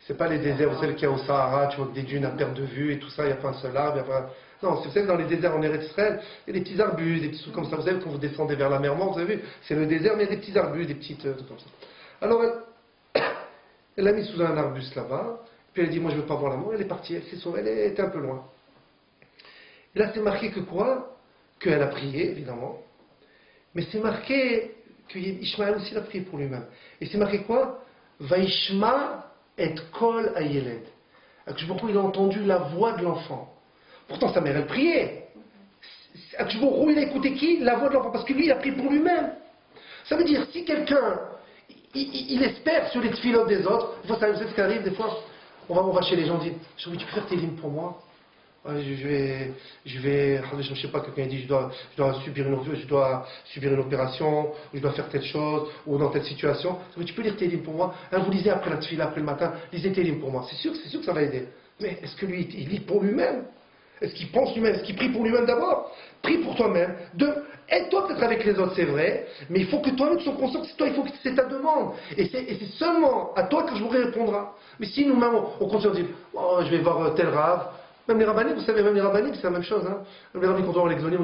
c'est pas les déserts, vous savez qu'il y a au Sahara, tu vois, des dunes à perte de vue et tout ça, il n'y a pas un seul arbre, il y a pas... Non, vous savez, dans les déserts en Eretz Israël, il y a des petits arbustes, des petits trucs comme ça. Vous savez, quand vous descendez vers la mer Morte, vous avez vu, c'est le désert, mais il y a des petits arbustes, des petites trucs comme ça. Alors, elle l'a mis sous un arbuste là-bas, puis elle a dit, moi je ne veux pas voir la mort, elle est partie, elle s'est sauvée, elle était un peu loin. Et là, c'est marqué que quoi? Qu'elle a prié, évidemment, mais c'est marqué qu'Ishmaël aussi l'a prié pour lui-même. Et c'est marqué quoi? Vaishma et kol ayeled. Akshbourou, il a entendu la voix de l'enfant. Pourtant, sa mère, elle priait. Akshbourou, il a écouté qui? La voix de l'enfant, parce que lui, il a prié pour lui-même. Ça veut dire, si quelqu'un, il espère sur les tfilotes des autres, vous savez ce qui arrive, des fois, on va chez les gens, on dit, tu peux faire tes lignes pour moi? Je sais pas, quelqu'un dit, je dois subir une opération, ou je dois faire telle chose, ou dans telle situation. Tu peux lire tes livres pour moi. Hein, vous lisez après la tefila, après le matin, lisez tes livres pour moi. C'est sûr que ça va aider. Mais est-ce que lui, il lit pour lui-même? Est-ce qu'il pense lui-même? Est-ce qu'il prie pour lui-même d'abord? Prie pour toi-même. Aide-toi peut-être avec les autres, c'est vrai, mais il faut que toi-même tu sois conscient que c'est toi, il faut que c'est ta demande. Et c'est seulement à toi que je vous répondra. Mais si nous-mêmes, on continue à dire, oh, je vais voir tel rave. Même les rabbiniques, vous savez, même les rabbiniques, c'est la même chose. Hein. Même les rabbiniques, quand on va à l'exonie,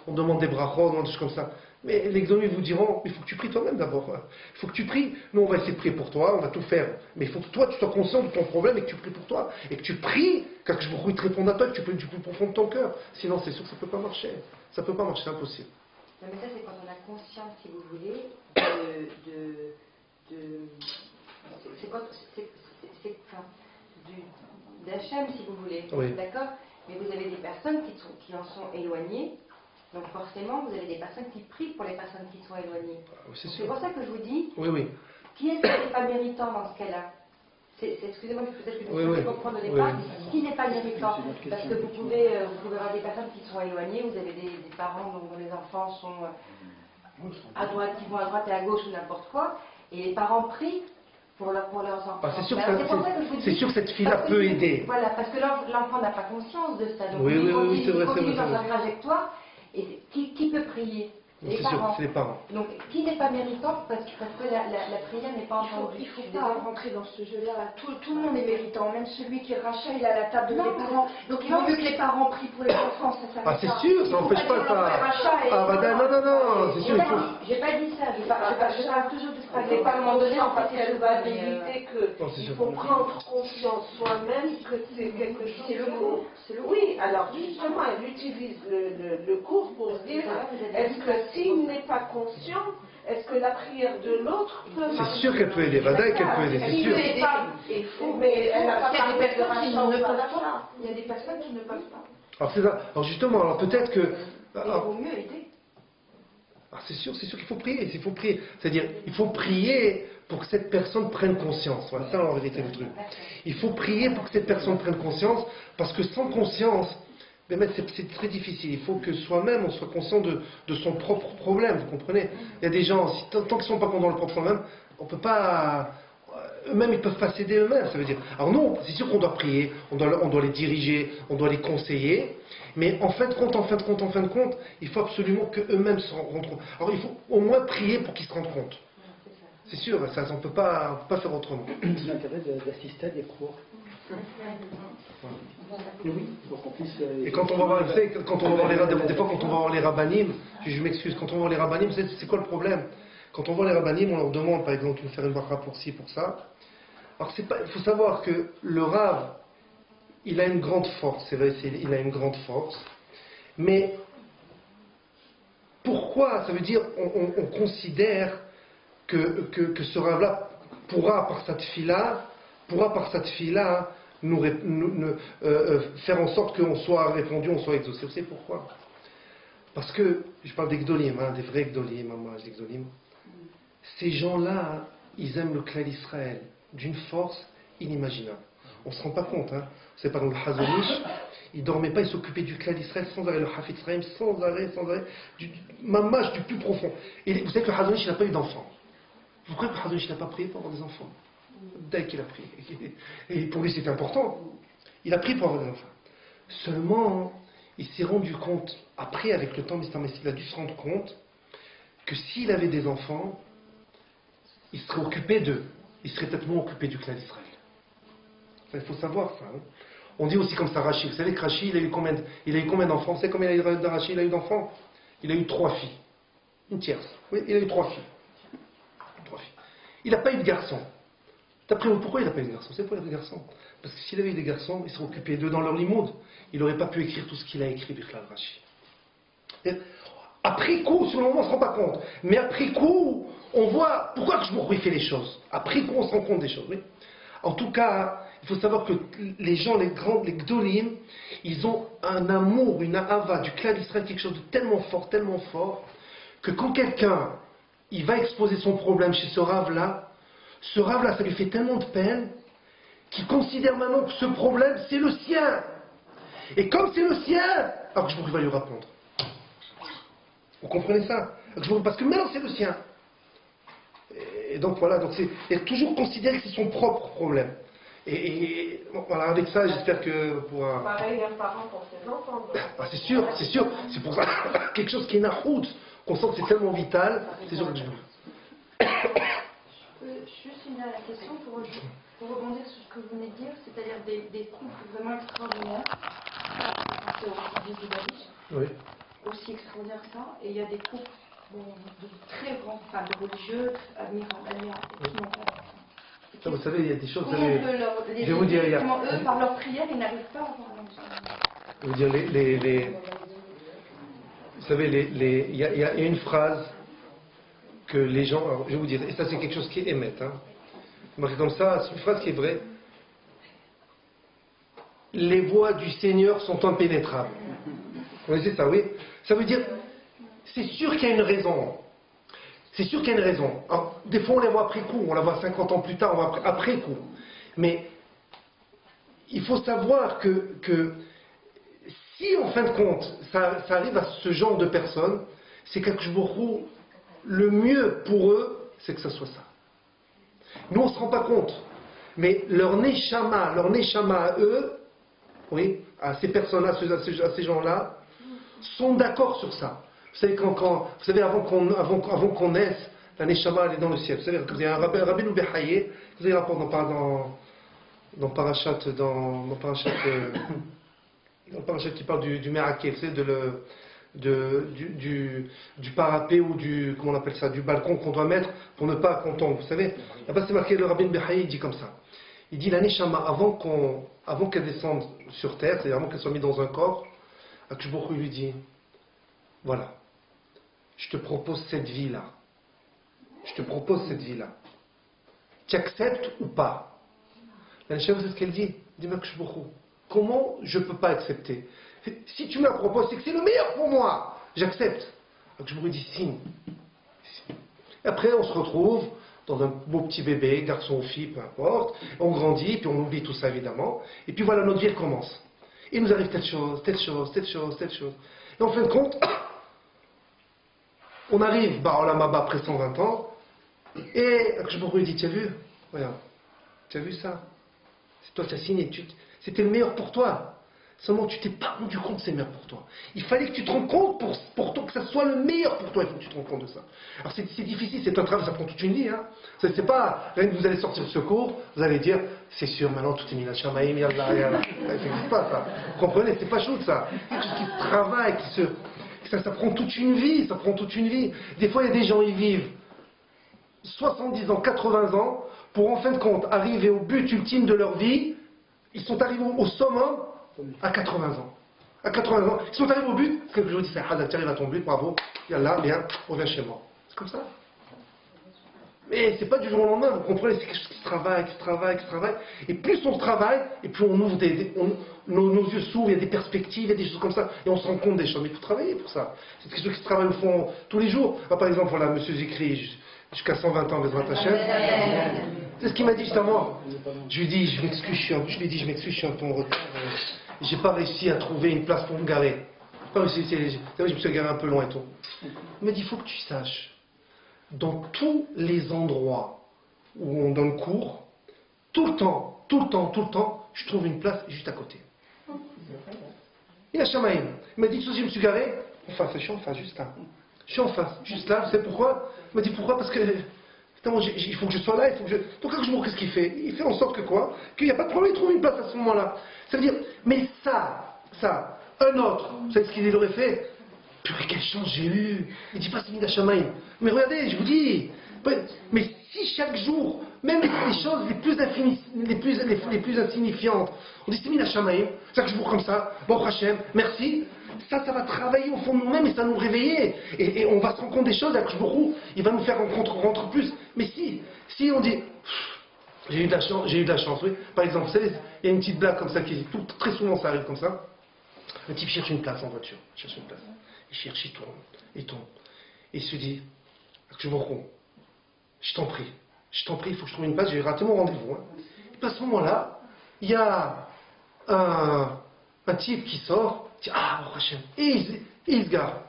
on demande des brachos, on demande des choses comme ça. Mais l'exonie vous diront, il faut que tu pries toi-même d'abord. Il faut que tu pries. Nous, on va essayer de prier pour toi, on va tout faire. Mais il faut que toi, tu sois conscient de ton problème et que tu pries pour toi. Et que tu pries, car que je vous te réponde à toi, et que tu pries du plus profond de ton cœur. Sinon, c'est sûr que ça ne peut pas marcher. Ça ne peut pas marcher, c'est impossible. Non, mais ça, c'est quand on a conscience, si vous voulez, d'Hachem, si vous voulez. Oui. D'accord? Mais vous avez des personnes qui en sont éloignées. Donc forcément, vous avez des personnes qui prient pour les personnes qui sont éloignées. C'est pour ça que je vous dis, oui. Qui est-ce qui n'est pas méritant dans ce cas-là? Excusez-moi, peut-être que je ne peux comprendre au départ. Qui n'est pas méritant? Parce que vous pouvez avoir des personnes qui sont éloignées, vous avez des parents dont les enfants sont à droite, qui vont à droite et à gauche ou n'importe quoi, et les parents prient pour leurs enfants. C'est sûr que cette fille-là peut aider. Voilà, parce que l'enfant n'a pas conscience de ça. Donc oui, c'est vrai, continue dans sa trajectoire. Et qui peut prier? Les parents. C'est les parents. Donc, qui n'est pas méritant parce que la prière n'est pas entendue? Il ne faut pas rentrer dans ce jeu-là. Tout le monde est méritant. Même celui qui est rachat, il a la table de les parents. Donc, il vaut mieux que les parents prient pour les enfants. Ça c'est sûr, ça n'empêche pas ça. Non, c'est sûr. J'ai pas dit ça. Je parle toujours de ça. Mais pas à un moment donné, en fait, il faut habiliter qu'il faut prendre conscience soi-même que c'est quelque chose. C'est le cours. Oui, alors justement, elle utilise le cours pour se dire est-ce que s'il n'est pas conscient, est-ce que la prière de l'autre peut marcher? C'est sûr qu'elle peut aider, Vadaï qu'elle peut aider, c'est sûr. Il faut, mais elle n'a pas parlé de rachat ou pas d'achat. Il y a des personnes qui ne peuvent pas. Alors c'est ça. Alors justement, peut-être que... Il vaut mieux aider. C'est sûr qu'il faut prier. Il faut prier. C'est-à-dire, il faut prier pour que cette personne prenne conscience. Voilà, ça en vérité le truc. Il faut prier pour que cette personne prenne conscience, parce que sans conscience, mais c'est très difficile. Il faut que soi-même, on soit conscient de son propre problème, vous comprenez? Il y a des gens, tant qu'ils ne sont pas contents de leur propre problème, on ne peut pas... Eux-mêmes, ils ne peuvent pas s'aider eux-mêmes, ça veut dire. Alors non, c'est sûr qu'on doit prier, on doit les diriger, on doit les conseiller, mais en fin de compte, il faut absolument qu'eux-mêmes se rendent compte. Alors il faut au moins prier pour qu'ils se rendent compte. C'est sûr, ça, on ne peut pas faire autrement. C'est l'intérêt d'assister à des cours. Oui, pour qu'on puisse. Et quand on va voir, vous savez, quand on va voir des fois, quand on va voir les rabbinim, je m'excuse, quand on va voir les rabbinim, c'est quoi le problème? Quand on voit les rabbinim, on leur demande par exemple de faire une bracha pour ci, pour ça. Alors il faut savoir que le Rav, il a une grande force, c'est vrai, il a une grande force, mais pourquoi? Ça veut dire, on considère que ce Rav-là pourra par cette fille-là, faire en sorte qu'on soit répondu, on soit exaucé. Vous savez pourquoi? Parce que, je parle des Gdolim, des vrais Gdolim, des Gdolim. Ces gens-là, ils aiment le clan d'Israël d'une force inimaginable. On ne se rend pas compte. C'est par exemple le Hazonish, il ne dormait pas, il s'occupait du clan d'Israël sans arrêt, le Hafid Sraim, sans arrêt, mamage du plus profond. Et vous savez que le Hazonish, il n'a pas eu d'enfant. Vous croyez que le Hazonish n'a pas prié pour avoir des enfants? Dès qu'il a prié. Et pour lui, c'était important. Il a prié pour avoir des enfants. Seulement, il s'est rendu compte, après, avec le temps, il a dû se rendre compte que s'il avait des enfants, il serait occupé d'eux. Il serait peut-être moins occupé du clan d'Israël. Il faut savoir ça. On dit aussi comme ça Rachi. Vous savez que Rachi, il a eu combien d'enfants? Vous savez combien il a eu d'Rachi? Il a eu d'enfants? Il a eu 3 filles. Une tierce. Oui, il a eu 3 filles. 3 filles. Il n'a pas eu de garçon. D'après vous, pourquoi il n'a pas eu de garçon? C'est pourquoi il a eu des garçons? Parce que s'il avait eu des garçons, il serait occupé d'eux dans leur limoud. Il n'aurait pas pu écrire tout ce qu'il a écrit, Bichlal Rachi. Après coup, sur le moment, on ne se rend pas compte. Mais après coup, on voit pourquoi que je me fait les choses. Après coup, on se rend compte des choses. Oui. En tout cas, il faut savoir que les gens, les Gdolim, ils ont un amour, une ahava du clan d'Israël, quelque chose de tellement fort, que quand quelqu'un, il va exposer son problème chez ce Rav-là, ça lui fait tellement de peine, qu'il considère maintenant que ce problème, c'est le sien. Et comme c'est le sien, alors je va lui répondre. Vous comprenez ça? Parce que maintenant c'est le sien. Et donc voilà, c'est toujours considérer que c'est son propre problème. Et voilà, avec ça, j'espère que pour un... Pareil, un parent pour ses enfants. C'est sûr. C'est pour ça, quelque chose qui est nahout, qu'on sent que c'est tellement vital, c'est sûr que je... Je peux juste finir la question pour rebondir sur ce que vous venez de dire, c'est-à-dire des couples vraiment extraordinaires. C'est au du David. Oui. Aussi extraordinaire que ça. Et il y a des couples de très grands, de religieux, admirables, qui n'ont pas d'enfants. Vous savez, il y a des choses... Je vais vous dire, eux, par leur prière, ils n'arrivent pas à avoir un enfant. Je vais vous dire, vous savez, il y a une phrase que les gens... Alors, je vais vous dire, et ça c'est quelque chose qui est émet. Marqué comme ça, c'est une phrase qui est vraie. Les voies du Seigneur sont impénétrables. Vous connaissez ça, oui? Ça veut dire, c'est sûr qu'il y a une raison. C'est sûr qu'il y a une raison. Alors, des fois, on la voit après coup, on la voit 50 ans plus tard, on la voit après coup. Mais il faut savoir que si, en fin de compte, ça arrive à ce genre de personnes, c'est qu'Akshbourou, le mieux pour eux, c'est que ça soit ça. Nous, on ne se rend pas compte. Mais leur neshama à eux, oui, à ces personnes-là, à ces gens-là, sont d'accord sur ça. Vous savez, vous savez avant qu'on naisse, la neshama elle est dans le ciel. Vous savez, vous avez un Rabbi Loubehaye, vous avez un rapport dans Parashat qui parle du Meraké, vous savez, du parapet ou comment on appelle ça, du balcon qu'on doit mettre pour ne pas qu'on tombe. Vous savez, là-bas c'est marqué, le Rabbi Loubehaye, il dit comme ça. Il dit la neshama, avant qu'elle descende sur terre, c'est-à-dire avant qu'elle soit mise dans un corps, Akshbourou lui dit, voilà, je te propose cette vie-là. Tu acceptes ou pas? La neshama, c'est ce qu'elle dit. Dit Akshbourou, comment je ne peux pas accepter? Si tu me la proposes, c'est que c'est le meilleur pour moi. J'accepte. Akshbourou dit signe. Et après, on se retrouve dans un beau petit bébé, garçon ou fille, peu importe. On grandit, puis on oublie tout ça évidemment. Et puis voilà, notre vie elle commence. il nous arrive telle chose, telle chose, telle chose, telle chose. Et en fin de compte, on arrive, après 120 ans, et je me dis, tu as vu? Regarde, tu as vu ça? C'est toi qui as signé, c'était le meilleur pour toi. Seulement, tu t'es pas rendu compte que c'est meilleur pour toi. Il fallait que tu te rendes compte pour toi, que ça soit le meilleur pour toi. Il faut que tu te rendes compte de ça. Alors, c'est difficile, c'est un travail, ça prend toute une vie. Hein. C'est pas, rien que vous allez sortir de ce cours, vous allez dire, c'est sûr, maintenant tout est mis là, Shamaïm, yallah, yallah. Ça n'existe pas, ça. Vous comprenez, c'est pas chaud, ça. C'est quelque chose qui se travaille, ça prend toute une vie, ça prend toute une vie. Des fois, il y a des gens, ils vivent 70 ans, 80 ans, pour en fin de compte arriver au but ultime de leur vie. Ils sont arrivés au summum à 80 ans. À 80 ans, ils sont arrivés au but. Parce que je vous dis, tu arrives à ton but, bravo, yallah, bien, reviens chez moi. C'est comme ça. Mais c'est pas du jour au lendemain, vous comprenez, c'est quelque chose qui se travaille, qui se travaille, qui se travaille. Et plus on travaille, et plus on ouvre nos yeux s'ouvrent, il y a des perspectives, il y a des choses comme ça, et on se rend compte des choses. Mais il faut travailler pour ça. C'est quelque chose qui se travaille au fond tous les jours. Par exemple, voilà, monsieur Zikri, jusqu'à 120 ans, Bezrat Hashem. C'est ce qu'il m'a dit justement. Je lui ai dit, je m'excuse, je suis un peu en retard. J'ai pas réussi à trouver une place pour me garer. Je me suis garé un peu loin et tout. Il m'a dit, il faut que tu saches, dans tous les endroits où on donne cours, tout le temps, je trouve une place juste à côté. Et à Shamaïm, il m'a dit, si je me suis garé, en face, je suis en face, juste là. Je suis en face, juste là, vous savez pourquoi? Il m'a dit, pourquoi? Parce que il faut que je sois là, il faut que je... Donc quand je me qu'est-ce qu'il fait? Il fait en sorte que quoi? Qu'il n'y a pas de problème, il trouve une place à ce moment-là. Ça veut dire, mais ça, un autre, vous savez ce qu'il aurait fait? Purée, quelle chance j'ai eu! Il dit pas c'est Mida Shamaïm. Mais regardez, je vous dis, mais si chaque jour, même les choses les plus insignifiantes, on dit c'est Mida Shamaïm, chaque jour comme ça, bon Hachem, merci. Ça va travailler au fond de nous-mêmes et ça va nous réveiller. Et on va se rendre compte des choses, avec Shbourou, il va nous faire rencontrer plus. Mais si on dit, j'ai eu de la chance, oui. Par exemple, vous savez, il y a une petite blague comme ça qui très souvent ça arrive comme ça. Un type cherche une place en voiture, il cherche, il tourne. Et il se dit, Shbourou, je t'en prie, il faut que je trouve une place, j'ai raté mon rendez-vous. Hein. Et puis à ce moment-là, il y a un type qui sort. Ah, Hachem. Et il se gare.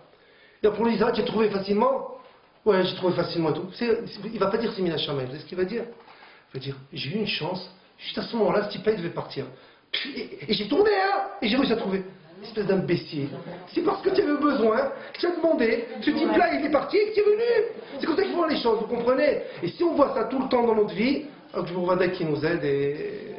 Et après, on lui dit, tu as trouvé facilement? Ouais, j'ai trouvé facilement et tout. Il ne va pas dire c'est Mina Shamaïm. Vous savez ce qu'il va dire? Il va dire, j'ai eu une chance. Juste à ce moment-là, ce type-là, il devait partir. Et j'ai tourné, hein. Et j'ai réussi à trouver. Espèce d'imbécile. C'est parce que tu avais besoin, que tu as demandé. Ce type-là, il est parti et que tu es venu. C'est comme ça qu'il faut voir les choses, vous comprenez? Et si on voit ça tout le temps dans notre vie, alors que je vous remercie qui nous aide et...